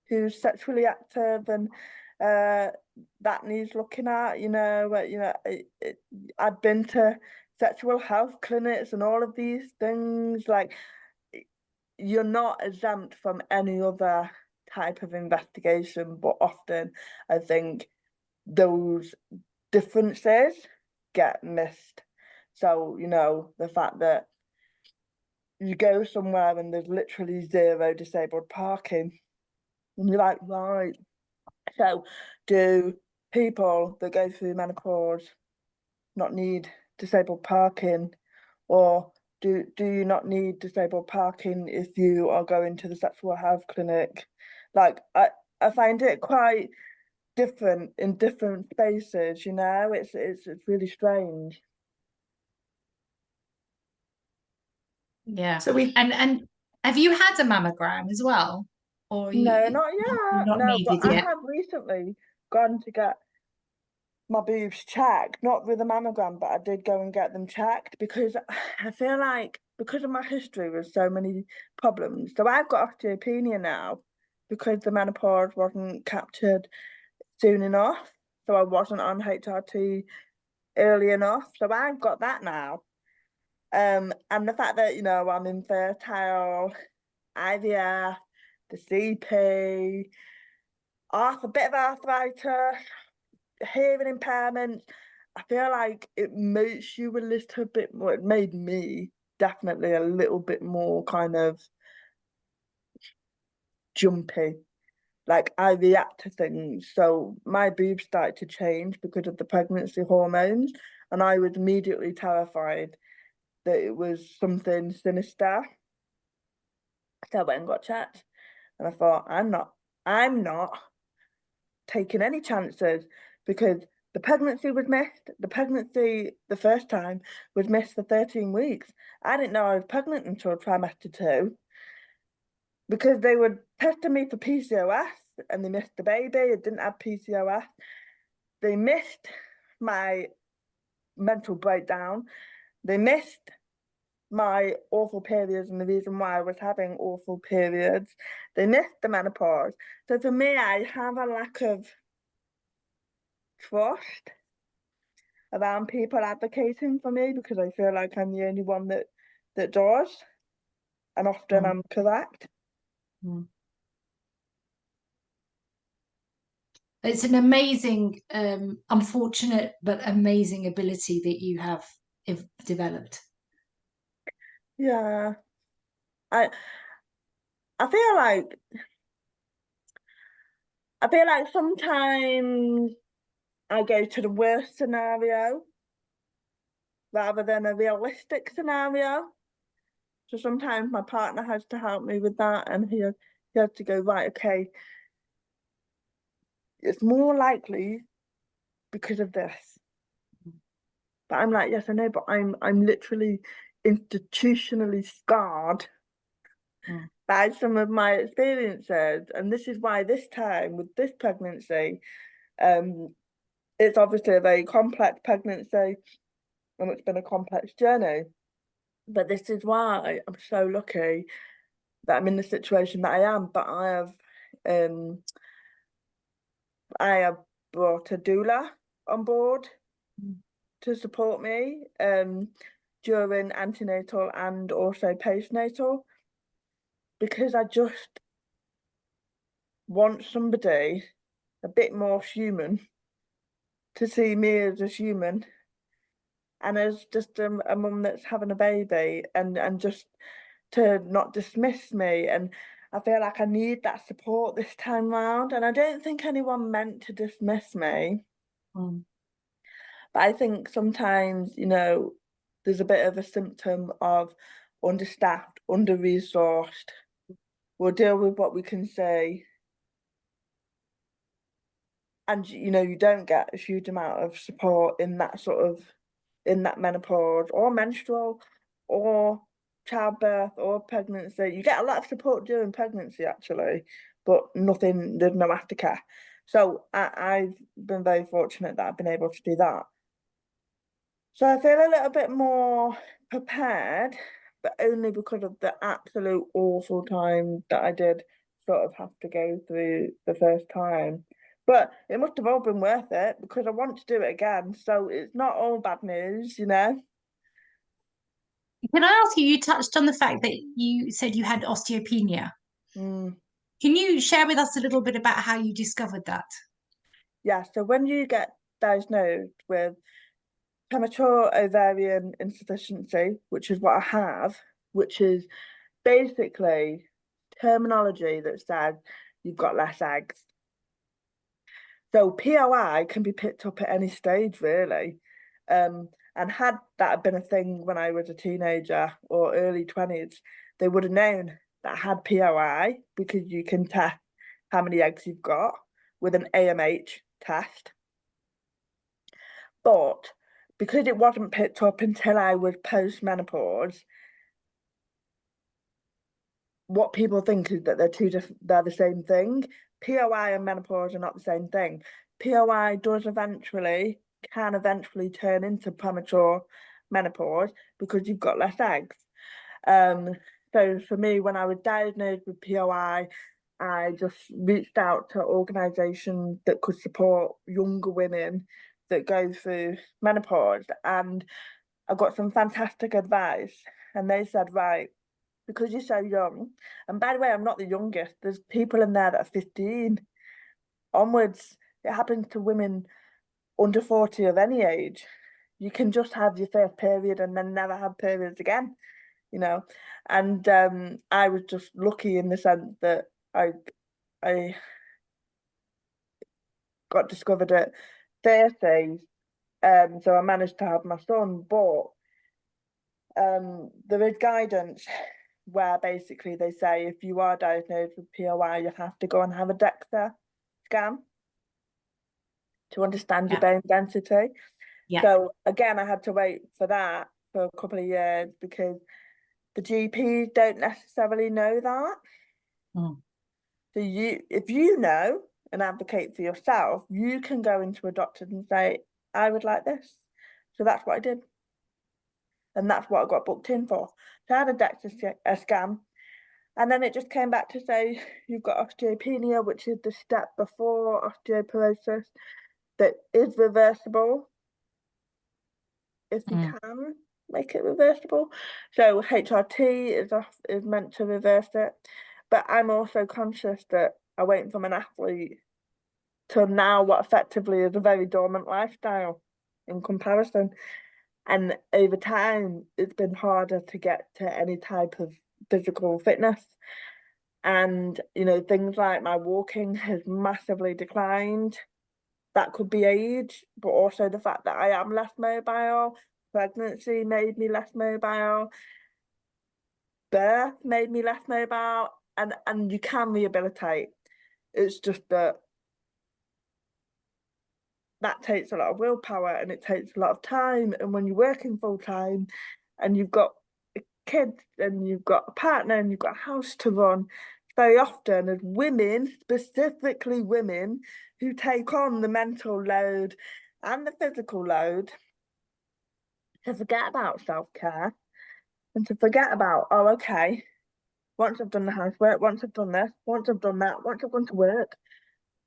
who's sexually active, and that needs looking at. I've been to sexual health clinics and all of these things. Like, you're not exempt from any other type of investigation, but often I think those differences get missed. So, the fact that you go somewhere and there's literally zero disabled parking, and you're like, right, so do people that go through menopause not need disabled parking? Or do you not need disabled parking if you are going to the sexual health clinic? Like, I find it quite different in different spaces, it's really strange. Yeah. So we And have you had a mammogram as well? Or No, you not yet. not No, but needed I yet? have recently gone to get my boobs checked, not with a mammogram, but I did go and get them checked because I feel like, because of my history with so many problems. So I've got osteopenia now because the menopause wasn't captured soon enough. So I wasn't on HRT early enough. So I've got that now. And the fact that, I'm infertile, IVF, the CP, a bit of arthritis, hearing impairment, I feel like it makes you a little bit more, it made me definitely a little bit more kind of jumpy. Like, I react to things. So my boobs started to change because of the pregnancy hormones. And I was immediately terrified that it was something sinister. So I went and got checked. And I thought, I'm not taking any chances, because the pregnancy was missed. The pregnancy, the first time, was missed for 13 weeks. I didn't know I was pregnant until trimester 2, because they were testing me for PCOS and they missed the baby. It didn't have PCOS. They missed my mental breakdown. They missed my awful periods and the reason why I was having awful periods. They missed the menopause. So for me, I have a lack of trust around people advocating for me, because I feel like I'm the only one that does, and often I'm correct. Mm. It's an amazing, unfortunate but amazing ability that you have developed. Yeah, I I feel like sometimes I go to the worst scenario rather than a realistic scenario. So sometimes my partner has to help me with that, and he has to go, right, okay, it's more likely because of this. But I'm like, yes, I know, but I'm literally institutionally scarred by some of my experiences. And this is why this time with this pregnancy, it's obviously a very complex pregnancy, and it's been a complex journey. But this is why I'm so lucky that I'm in the situation that I am. But I have brought a doula on board to support me during antenatal and also postnatal, because I just want somebody a bit more human to see me as a human, and as just a mum that's having a baby, and just to not dismiss me. And I feel like I need that support this time round, and I don't think anyone meant to dismiss me. But I think sometimes, there's a bit of a symptom of, understaffed, under-resourced. We'll deal with what we can see. And, you know, you don't get a huge amount of support in that in that menopause or menstrual or childbirth or pregnancy. You get a lot of support during pregnancy, actually, but nothing, there's no aftercare. So I've been very fortunate that I've been able to do that. So I feel a little bit more prepared, but only because of the absolute awful time that I did sort of have to go through the first time. But it must have all been worth it because I want to do it again. So it's not all bad news, you know? Can I ask you, you touched on the fact that you said you had osteopenia. Mm. Can you share with us a little bit about how you discovered that? Yeah, so when you get diagnosed with premature ovarian insufficiency, which is what I have, which is basically terminology that says you've got less eggs. So PLY can be picked up at any stage, really. And had that been a thing when I was a teenager or early 20s, they would have known that I had PLY because you can test how many eggs you've got with an AMH test. But because it wasn't picked up until I was post-menopause, what people think is that they're two different, they're the same thing. POI and menopause are not the same thing. POI can eventually turn into premature menopause because you've got less eggs. So for me, when I was diagnosed with POI, I just reached out to organisations that could support younger women that go through menopause, and I got some fantastic advice. And they said, right, because you're so young, and by the way, I'm not the youngest, there's people in there that are 15 onwards. It happens to women under 40 of any age. You can just have your first period and then never have periods again, you know. And I was just lucky in the sense that I got discovered at 30, so I managed to have my son. But there is guidance where basically they say if you are diagnosed with POI, you have to go and have a DEXA scan to understand your bone density. Yeah. So again, I had to wait for that for a couple of years because the GPs don't necessarily know that. Mm. So if you know and advocate for yourself, you can go into a doctor and say, I would like this. So that's what I did. And that's what I got booked in for. So I had a DEXA scan. And then it just came back to say you've got osteopenia, which is the step before osteoporosis that is reversible if you can make it reversible. So HRT is meant to reverse it. But I'm also conscious that I went from an athlete to now what effectively is a very dormant lifestyle in comparison. And over time, it's been harder to get to any type of physical fitness. And, you know, things like my walking has massively declined. That could be age, but also the fact that I am less mobile. Pregnancy made me less mobile. Birth made me less mobile. And you can rehabilitate. It's just that takes a lot of willpower and it takes a lot of time. And when you're working full time and you've got kids and you've got a partner and you've got a house to run, very often as women, specifically women who take on the mental load and the physical load, to forget about self-care and to forget about, oh, okay, once I've done the housework, once I've done this, once I've done that, once I've gone to work,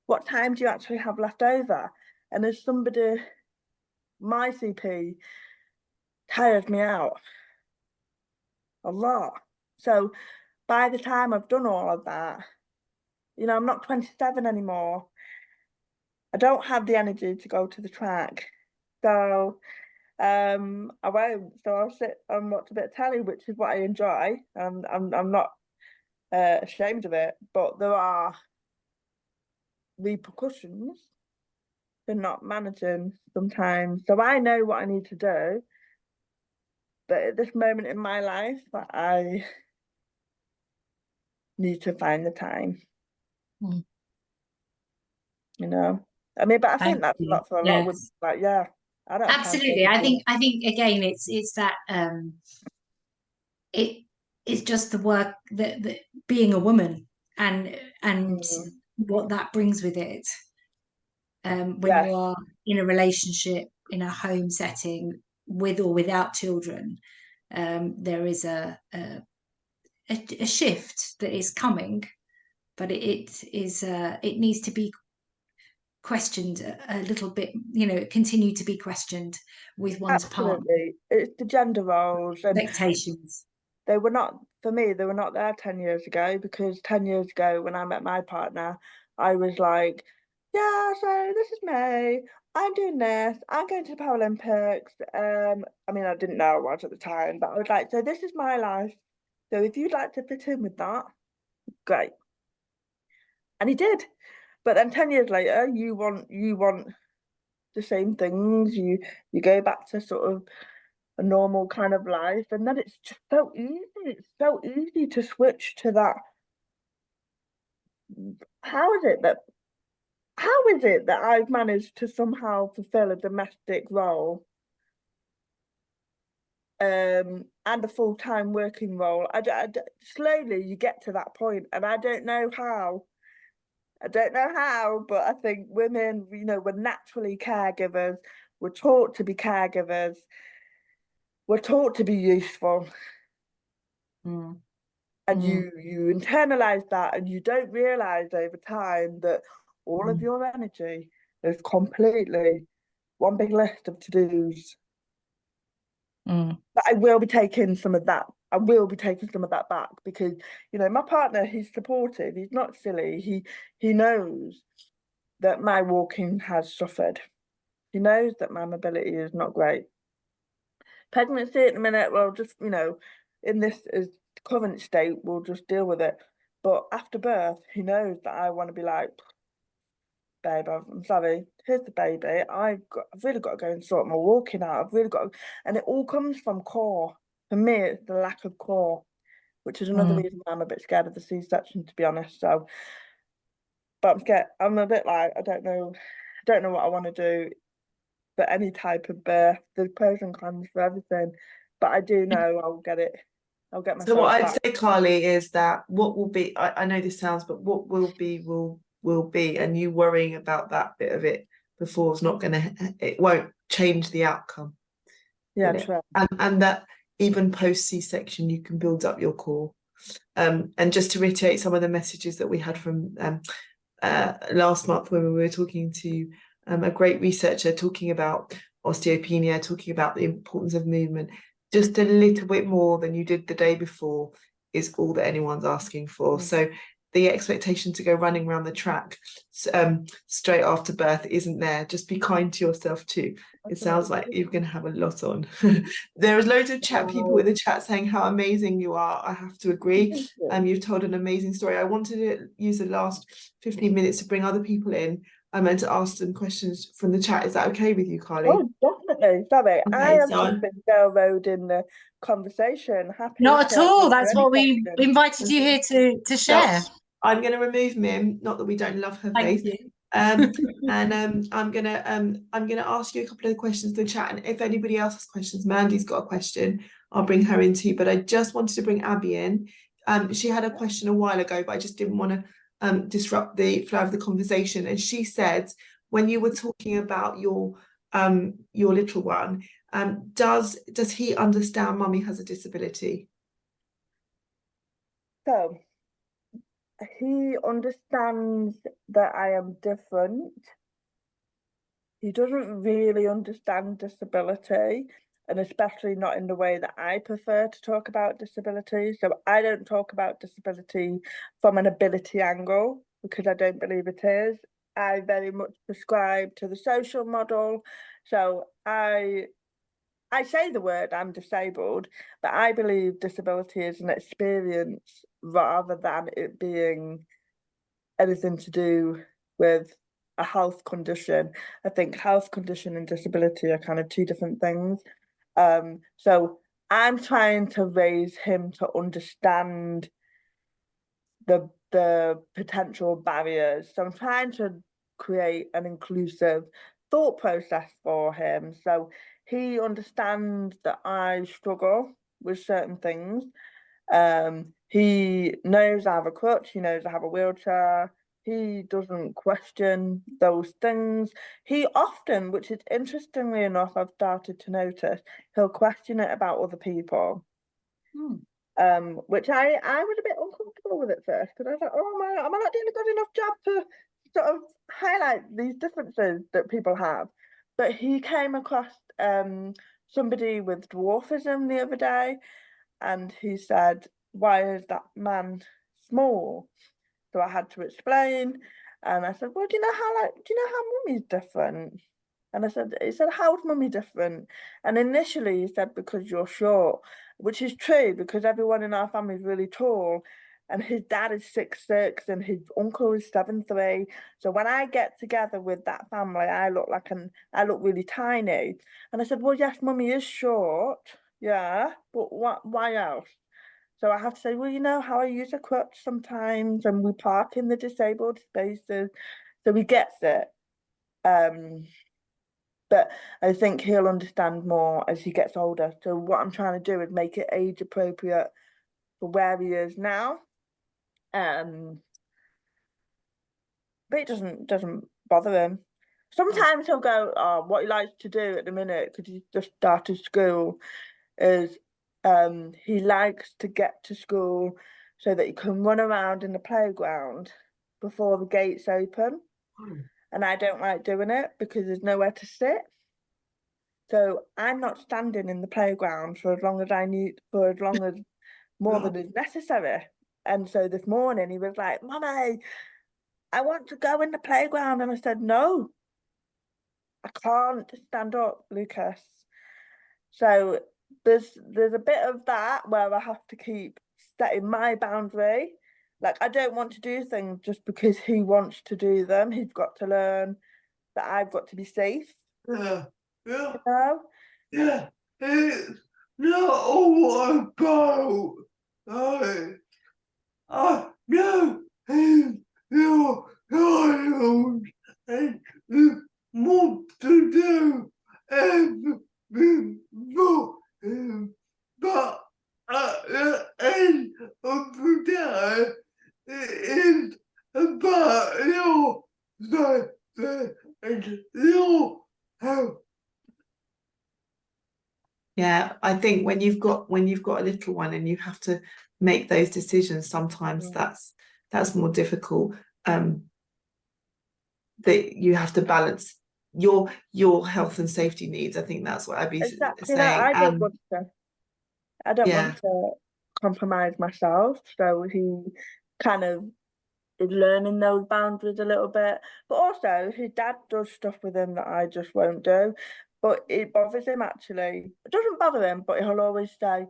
what time do you actually have left over? And as somebody, my CP tires me out a lot. So by the time I've done all of that, you know, I'm not 27 anymore. I don't have the energy to go to the track. So I won't. So I'll sit and watch a bit of telly, which is what I enjoy. I'm not ashamed of it, but there are repercussions for not managing sometimes. So I know what I need to do. But at this moment in my life, that I need to find the time. Mm. You know, I mean, but I think Thank that's a you. lot for a lot of women. Yes, Like, yeah, I don't have time for absolutely. anything. I think again, it's that it it's just the work that being a woman and Mm, what that brings with it. When you yes, are in a relationship in a home setting with or without children, there is a shift that is coming, but it needs to be questioned a little bit, continue to be questioned with one's partner. absolutely. It's the gender roles, and Expectations. they were not, for me, they were not there 10 years ago, because 10 years ago when I met my partner, I was like, yeah, so this is me. I'm doing this. I'm going to the Paralympics. I mean, I didn't know I was at the time, but I was like, so this is my life. So if you'd like to fit in with that, great. And he did. But then 10 years later, you want the same things. You go back to sort of a normal kind of life, and then it's just so easy. It's so easy to switch to that. How is it that how is it that I've managed to somehow fulfill a domestic role, and a full-time working role? Slowly you get to that point, and I don't know how. I don't know how, but I think women, we're naturally caregivers. We're taught to be caregivers. We're taught to be useful. Mm. And Mm. you internalize that, and you don't realize over time that all of Mm. your energy is completely one big list of to-dos. Mm. But I will be taking some of that. I will be taking some of that back, because my partner, he's supportive. He's not silly. He knows that my walking has suffered. He knows that my mobility is not great. Pregnancy at the minute, well, just in this is current state, we'll just deal with it. But after birth, he knows that I want to be like, babe, I'm sorry, here's the baby. I've really got to go and sort my walking out. I've really got to, and it all comes from core. For me, it's the lack of core, which is another Mm. reason why I'm a bit scared of the C-section, to be honest. So, but I'm scared. I'm a bit like, I don't know what I want to do for any type of birth. There's pros and cons for everything, but I do know I'll get it. I'll get So what myself I'd back. say, Carly, is that what will be, I know this sounds, but what will be, and you worrying about that bit of it before is not gonna, it won't change the outcome, Yeah, will it? true. And that even post C-section you can build up your core. And just to reiterate some of the messages that we had from last month when we were talking to a great researcher talking about osteopenia, talking about the importance of movement, just a little bit more than you did the day before is all that anyone's asking for. So the expectation to go running around the track straight after birth isn't there. Just be kind to yourself too. It sounds like you're going to have a lot on. There is loads of people in the chat saying how amazing you are. I have to agree. You've told an amazing story. I wanted to use the last 15 minutes to bring other people in and to ask them questions from the chat. Is that okay with you, Carly? Oh, definitely. Sorry, I Okay, have so just been railroad in the conversation. Happy Not to at all. answer That's any what we questions. invited you here to so share. I'm going to remove Mim. Not that we don't love her Thank face. you. And I'm gonna ask you a couple of questions in the chat, and if anybody else has questions, Mandy's got a question, I'll bring her in too. But I just wanted to bring Abby in. She had a question a while ago, but I just didn't want to disrupt the flow of the conversation. And she said, when you were talking about your little one, does he understand mummy has a disability? So he understands that I am different. He doesn't really understand disability, and especially not in the way that I prefer to talk about disability. So I don't talk about disability from an ability angle, because I don't believe it is. I very much prescribe to the social model. So I say the word I'm disabled, but I believe disability is an experience rather than it being anything to do with a health condition. I think health condition and disability are kind of two different things. So I'm trying to raise him to understand the potential barriers. So I'm trying to create an inclusive thought process for him, so he understands that I struggle with certain things. He knows I have a crutch, he knows I have a wheelchair. He doesn't question those things. He often, which is interestingly enough, I've started to notice, he'll question it about other people. Which I was a bit uncomfortable with at first, because I was like, oh my, am I not doing a good enough job to sort of highlight these differences that people have? But he came across somebody with dwarfism the other day, and he said, why is that man small? So I had to explain, and I said, well, do you know how mummy's different? And he said, how's mummy different? And initially he said, because you're short, which is true, because everyone in our family is really tall. And his dad is 6'6" and his uncle is 7'3". So when I get together with that family, I look really tiny. And I said, well, yes, mummy is short. Yeah, but why else? So I have to say, well, you know how I use a crutch sometimes, and we park in the disabled spaces. So he gets it. But I think he'll understand more as he gets older. So what I'm trying to do is make it age appropriate for where he is now. But it doesn't bother him. Sometimes he'll go, oh, what he likes to do at the minute, because he's just started school, is he likes to get to school so that he can run around in the playground before the gates open. And I don't like doing it because there's nowhere to sit. So I'm not standing in the playground for as long as more than is necessary. And so this morning he was like, Mummy, I want to go in the playground. And I said, no, I can't stand up, Lucas. So there's a bit of that where I have to keep setting my boundary. Like, I don't want to do things just because he wants to do them. He's got to learn that I've got to be safe. Yeah. You know? Yeah, it's not all about I know your child and you want to do everything for him, but at the end of the day, it is about your safety and your health. Yeah, I think when you've got a little one and you have to make those decisions, sometimes that's more difficult. That you have to balance your health and safety needs. I think that's what Abby's Exactly that. saying. I don't want to compromise myself. So he kind of is learning those boundaries a little bit. But also his dad does stuff with him that I just won't do. But it bothers him actually. It doesn't bother him, but he'll always say,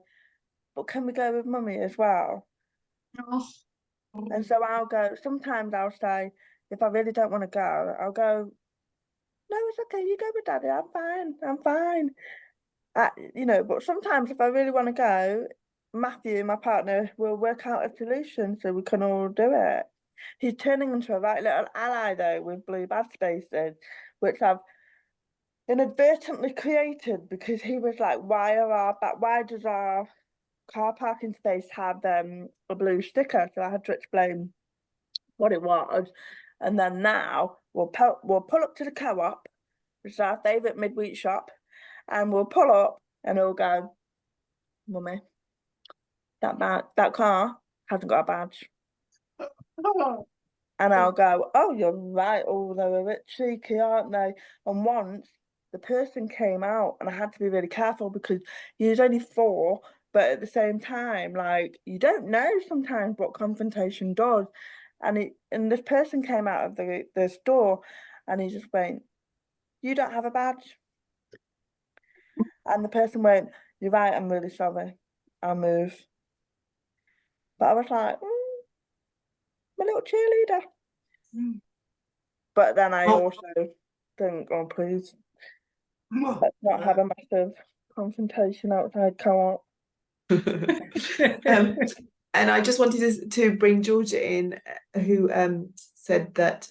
but can we go with mummy as well? And so I'll go, sometimes I'll say, if I really don't want to go, I'll go, no, it's okay, you go with daddy, I'm fine. But sometimes if I really want to go, Matthew, my partner, will work out a solution so we can all do it. He's turning into a right little ally though with blue bad spaces, which I've inadvertently created because he was like, why does our car parking space have a blue sticker? So I had to explain what it was. And then now we'll pull up to the co-op, which is our favourite midweek shop, and we'll pull up and he'll go, Mummy, that car hasn't got a badge. And I'll go, oh, you're right. Oh, they're a bit cheeky, aren't they? And once the person came out and I had to be really careful because he was only 4, but at the same time, like, you don't know sometimes what confrontation does. And this person came out of the store and he just went, you don't have a badge. And the person went, you're right, I'm really sorry. I'll move. But I was like, my little cheerleader. But then I also think, oh, please, let's not have a massive confrontation outside co-op. And I just wanted to bring Georgia in, who said that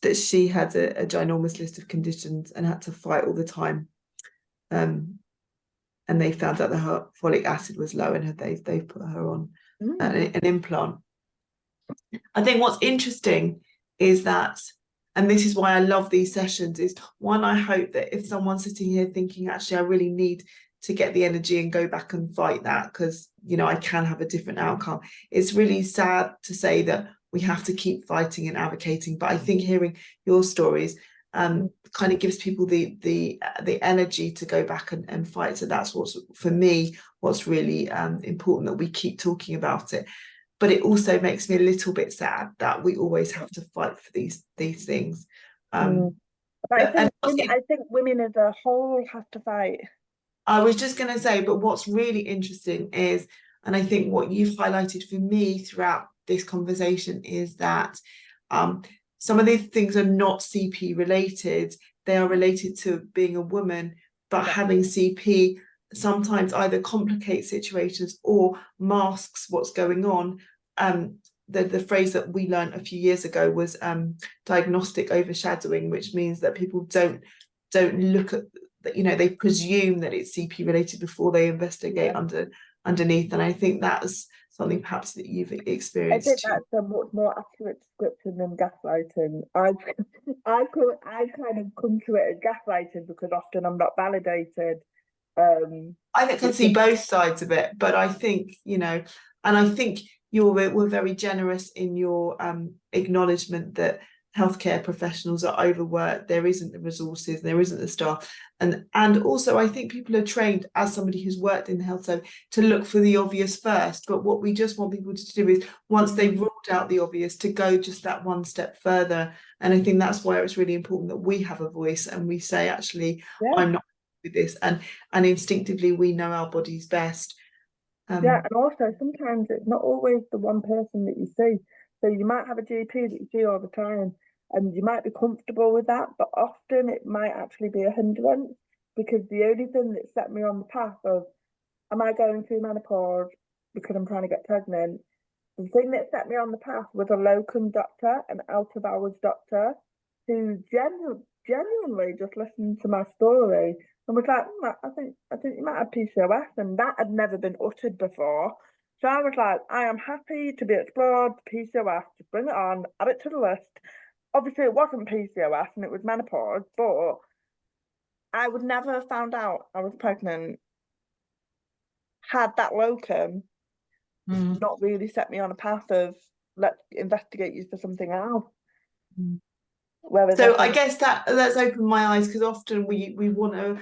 that she had a ginormous list of conditions and had to fight all the time. And they found out that her folic acid was low, and they've put her on an implant. I think what's interesting is that, and this is why I love these sessions, is one, I hope that if someone's sitting here thinking, actually, I really need to get the energy and go back and fight that, because, you know, I can have a different outcome. It's really sad to say that we have to keep fighting and advocating, but I think hearing your stories kind of gives people the energy to go back and fight. So that's what's, for me, what's really important, that we keep talking about it. But it also makes me a little bit sad that we always have to fight for these things. But I think women as a whole have to fight. I was just going to say, but what's really interesting is, and I think what you've highlighted for me throughout this conversation, is that some of these things are not CP related. They are related to being a woman, but having CP sometimes either complicates situations or masks what's going on. The phrase that we learned a few years ago was diagnostic overshadowing, which means that people don't look at, you know, they presume that it's CP related before they investigate underneath. And I think that's something perhaps that you've experienced. I think that's a much more accurate description than gaslighting. I kind of come to it as gaslighting because often I'm not validated. I can see both sides of it, but I think, you know, and I think we're very generous in your acknowledgement that healthcare professionals are overworked. There isn't the resources, there isn't the staff, and also I think people are trained, as somebody who's worked in the health service, to look for the obvious first. But what we just want people to do is, once they've ruled out the obvious, to go just that one step further. And I think that's why it's really important that we have a voice and we say, actually, I'm not with this, and instinctively we know our bodies best. And also sometimes it's not always the one person that you see. So you might have a GP that you see all the time, and you might be comfortable with that, but often it might actually be a hindrance, because the only thing that set me on the path of, am I going through menopause because I'm trying to get pregnant? The thing that set me on the path was a locum doctor, an out of hours doctor, who genuinely just listened to my story and was like, I think you might have PCOS, and that had never been uttered before. So I was like, I am happy to be explored, PCOS, just bring it on, add it to the list. Obviously it wasn't PCOS and it was menopause, but I would never have found out I was pregnant had that locum not really set me on a path of, let's investigate you for something else. So I guess that's opened my eyes, because often we want to,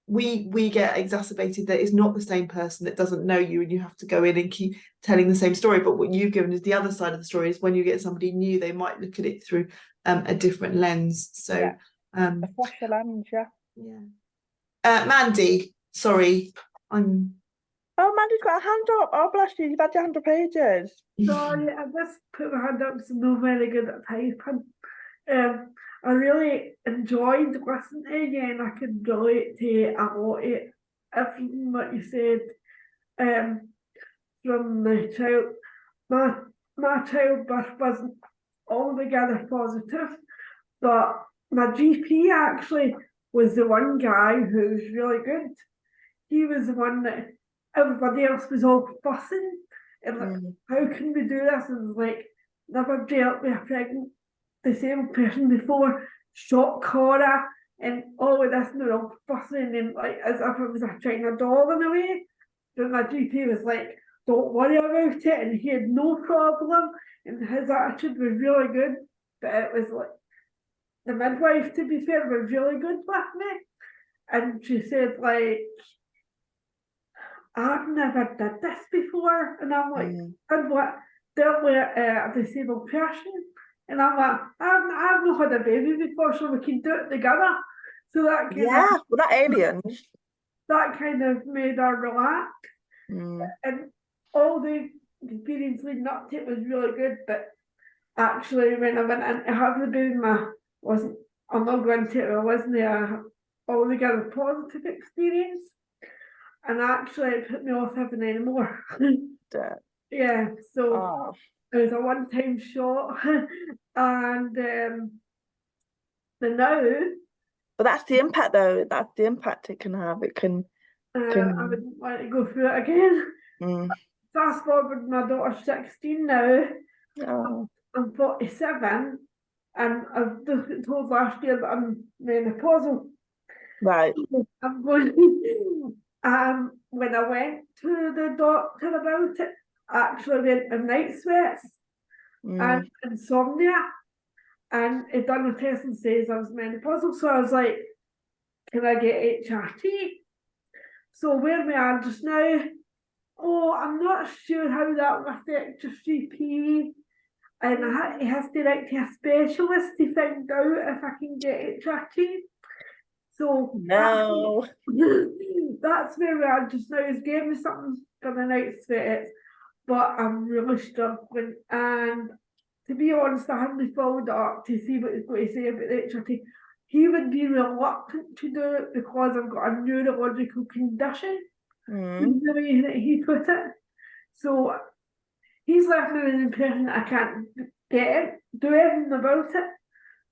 we get exacerbated that it's not the same person, that doesn't know you, and you have to go in and keep telling the same story. But what you've given is the other side of the story, is when you get somebody new, they might look at it through a different lens. So a fresher lens, Mandy, sorry, Oh, Mandy's got a hand up. Oh, bless you, you've had your hand up ages. Sorry, I just put my hand up because I'm not very good at typing. I really enjoyed listening to you, and I could relate to a lot of everything that you said. From the child, my childbirth wasn't altogether positive, but my GP actually was the one guy who was really good. He was the one that everybody else was all fussing and like, how can we do this? And like, never dealt with a pregnant disabled person before, shock horror and all of this, and they're all fussing and like as if it was a China doll in a way. But my GP was like, don't worry about it, and he had no problem, and his attitude was really good. But it was like, the midwife, to be fair, was really good with me, and she said like, I've never did this before, and I'm like, and what, dealt with a disabled person, and I'm like, I've not had a baby before, so we can do it together. So that kind of, we're not aliens. That kind of made her relax, and all the experience leading up to it was really good. But actually, when I went in to have the baby, I'm not going to. I wasn't altogether positive experience, and actually it put me off having any more. Yeah, so Oh, it was a one-time shot, and the now but that's the impact, though. That's the impact it can have. It can. I wouldn't want to go through it again. Mm, Fast forward, my daughter's 16 now. oh, I'm 47, and I've just been told last year that I'm menopausal. right. I'm going. When I went to the doctor about it, I actually went with night sweats and Mm, insomnia, and it done a test and says I was menopausal. So I was like, "Can I get HRT?" So where we are just now, oh, I'm not sure how that will affect your GP. And he has to write to a specialist to find out if I can get HRT. So no. that's where we are just now. He's gave me something for the night sweats, but I'm really struggling. And to be honest, I haven't followed up to see what he's going to say about the HRT. He would be reluctant to do it because I've got a neurological condition, Mm, the way that he put it. So he's left me with the impression that I can't do anything about it.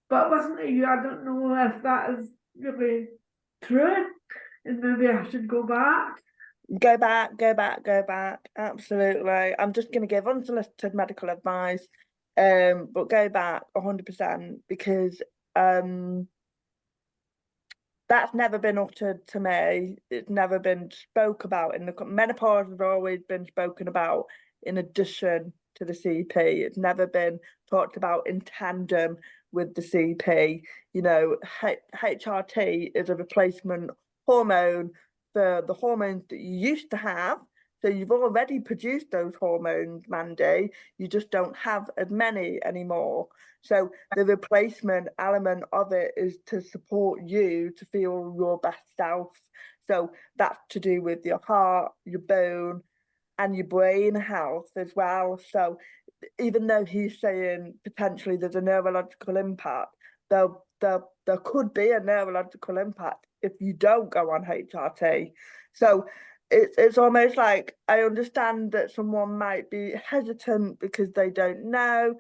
But listening to you, I don't know if that is really true, and maybe I should go back. go back, go back, go back. Absolutely. I'm just going to give unsolicited medical advice, but go back 100% because that's never been uttered to me. It's never been spoke about in the menopause has always been spoken about in addition to the CP. It's never been talked about in tandem with the CP. You know, HRT is a replacement hormone for the hormones that you used to have. So you've already produced those hormones, Mandy. You just don't have as many anymore. So the replacement element of it is to support you to feel your best self. So that's to do with your heart, your bone, and your brain health as well. So even though he's saying potentially there's a neurological impact, there could be a neurological impact if you don't go on HRT. So it's almost like I understand that someone might be hesitant because they don't know,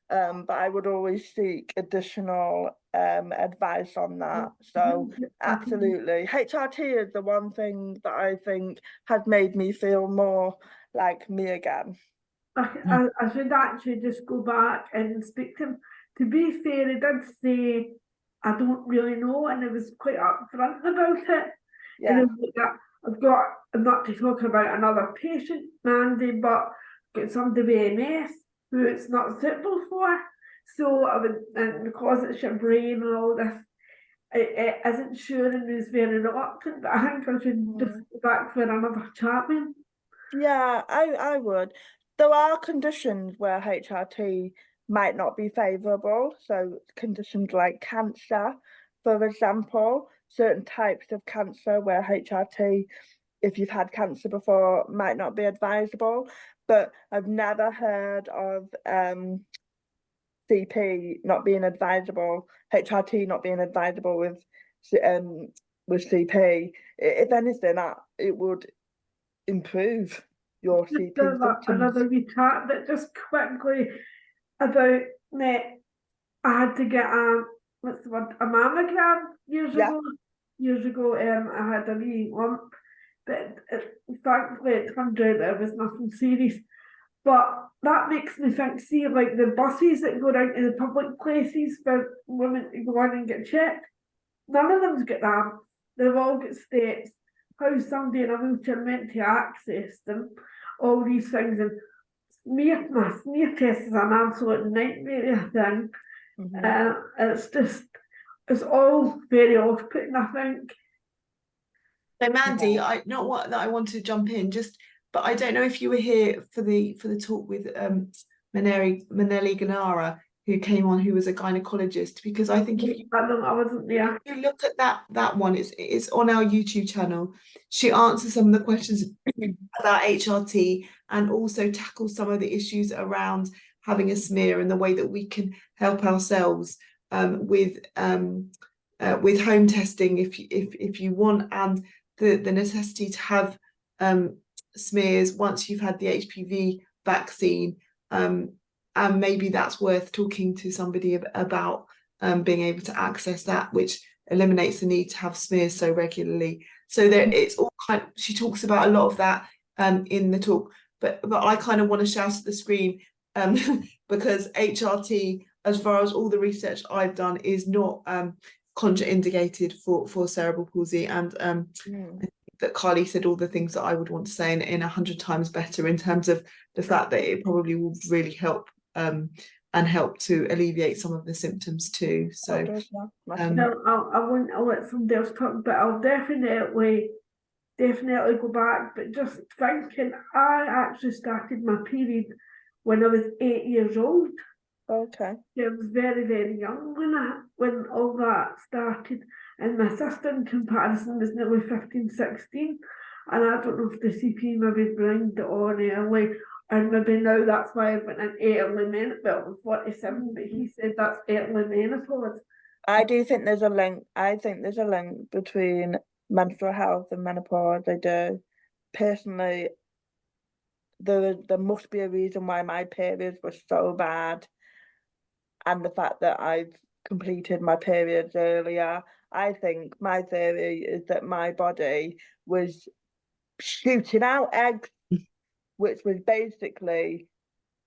but I would always seek additional advice on that. So absolutely, HRT is the one thing that I think has made me feel more like me again. I should actually just go back and speak to him. To be fair, he did say, I don't really know, and he was quite upfront about it. And Yeah. I'm not to talk about another patient, Mandy, but got somebody with MS who it's not suitable for. So I would, and because it's your brain and all this, it isn't sure and is very reluctant, but I think I should just go back for another chat with him. Yeah, I would. There are conditions where HRT might not be favourable. So conditions like cancer, for example, certain types of cancer where HRT, if you've had cancer before, might not be advisable. But I've never heard of CP not being advisable, HRT not being advisable with CP. If anything, that it would improve your CP symptoms. Another wee chat, but just quickly about me. I had to get what's the word, a mammogram years Yeah. ago. Years ago, I had a wee lump, but thankfully it turned out that it was nothing serious. But that makes me think, see, like the buses that go down to the public places for women to go on and get checked, none of them's got ramps. They've all got steps. How somebody in a wheelchair meant to access them, all these things. And my smear test is an absolute nightmare thing. It's all very off-putting, I think. So Mandy, I not what that I wanted to jump in, just but I don't know if you were here for the talk with Manelli Ganara, who came on, who was a gynecologist, because I think if you, I wasn't there. you look at that one, it's on our YouTube channel. She answers some of the questions about HRT and also tackles some of the issues around having a smear and the way that we can help ourselves with with home testing if you want, and the necessity to have smears once you've had the HPV vaccine, and maybe that's worth talking to somebody about, being able to access that, which eliminates the need to have smears so regularly. So there, it's all kind. She talks about a lot of that in the talk, but I kind of want to shout at the screen because HRT, as far as all the research I've done, is not contraindicated for cerebral palsy, and I think that Carly said all the things that I would want to say in 100 times better, in terms of the fact that it probably will really help and help to alleviate some of the symptoms too. So no, I won't. I'll let somebody else talk, but I'll definitely go back. But just thinking, I actually started my period when I was 8 years old. Okay. I was very, very young when all that started, and my sister, in comparison, was nearly 15, 16, and I don't know if the CP maybe blamed it on early, and maybe now that's why I've been in early menopause. Well, I'm 47, but he said that's early menopause. I do think there's a link. I think there's a link between menstrual health and menopause. I do. Personally, there must be a reason why my periods were so bad, and the fact that I've completed my periods earlier. I think my theory is that my body was shooting out eggs, which was basically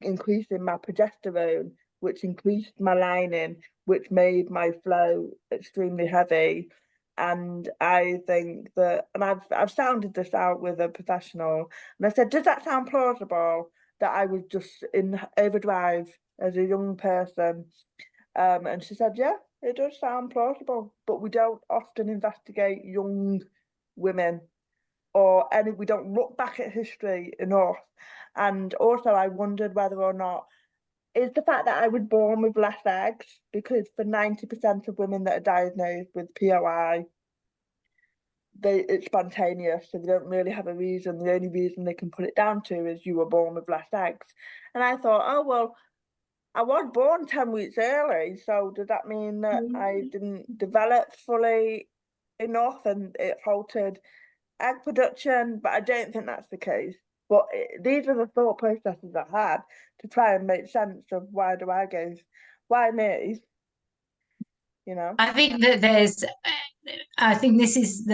increasing my progesterone, which increased my lining, which made my flow extremely heavy. And I think that, and I've sounded this out with a professional, and I said, does that sound plausible that I was just in overdrive as a young person? And she said, yeah, it does sound plausible, but we don't often investigate young women, or we don't look back at history enough. And also I wondered whether or not is the fact that I was born with less eggs, because for 90% of women that are diagnosed with PLY, it's spontaneous, so they don't really have a reason. The only reason they can put it down to is you were born with less eggs. And I thought, oh, well, I was born 10 weeks early, so does that mean that I didn't develop fully enough and it halted egg production? But I don't think that's the case. But these are the thought processes I had to try and make sense of why me, you know? I think that I think this is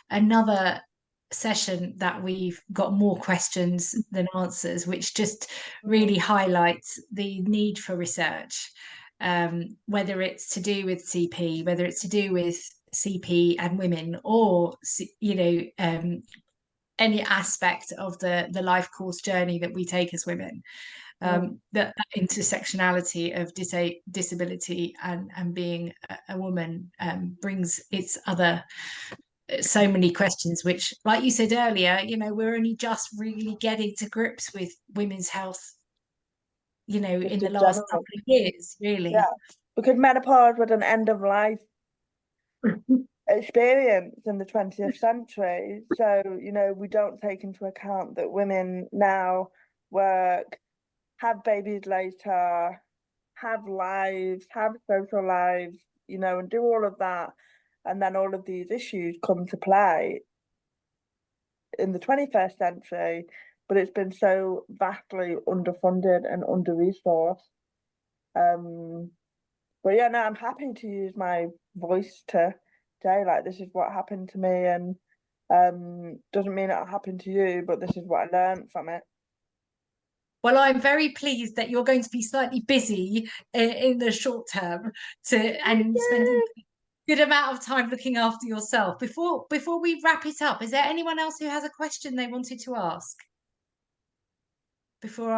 another session that we've got more questions than answers, which just really highlights the need for research, whether it's to do with CP, whether it's to do with CP and women, or any aspect of the life course journey that we take as women. That intersectionality of disability and being a woman brings its other so many questions, which, like you said earlier, we're only just really getting to grips with women's health, in the last couple of years, really. Yeah, because menopause was an end of life experience in the 20th century. So, we don't take into account that women now work, have babies later, have lives, have social lives, and do all of that. And then all of these issues come to play in the 21st century, but it's been so vastly underfunded and under-resourced. But yeah, no, I'm happy to use my voice to say, like, this is what happened to me, and doesn't mean it'll happen to you, but this is what I learned from it. Well, I'm very pleased that you're going to be slightly busy in the short term and spend a good amount of time looking after yourself. Before we wrap it up, is there anyone else who has a question they wanted to ask? Before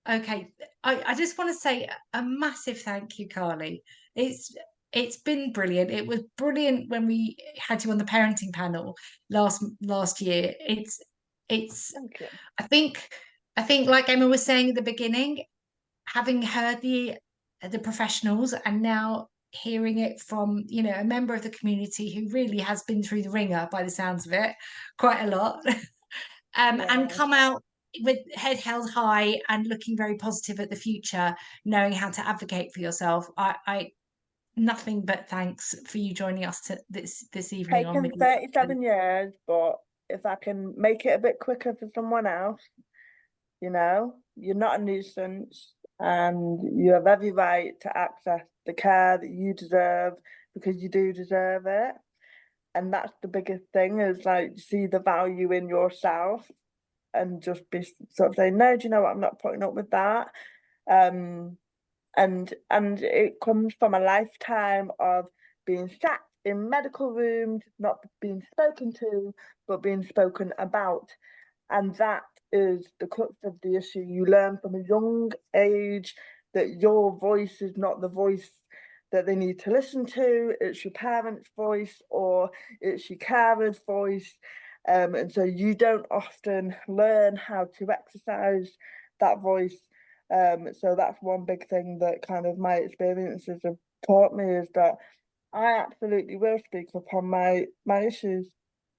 okay, I just want to say a massive thank you, Carly. It's been brilliant. It was brilliant when we had you on the parenting panel last year. It's I think like Emma was saying at the beginning, having heard the professionals and now hearing it from a member of the community who really has been through the ringer, by the sounds of it, quite a lot, and come out with head held high and looking very positive at the future, knowing how to advocate for yourself. nothing but thanks for you joining us this evening on Taken Midweek. 37 years, but if I can make it a bit quicker for someone else, you know, you're not a nuisance and you have every right to access the care that you deserve because you do deserve it. And that's the biggest thing, is like see the value in yourself and just be sort of saying, no, do you know what, I'm not putting up with that. And it comes from a lifetime of being sat in medical rooms, not being spoken to, but being spoken about. And that is the crux of the issue. You learn from a young age that your voice is not the voice that they need to listen to. It's your parents' voice or it's your carer's voice. And so you don't often learn how to exercise that voice. So that's one big thing that kind of my experiences have taught me, is that I absolutely will speak up on my issues.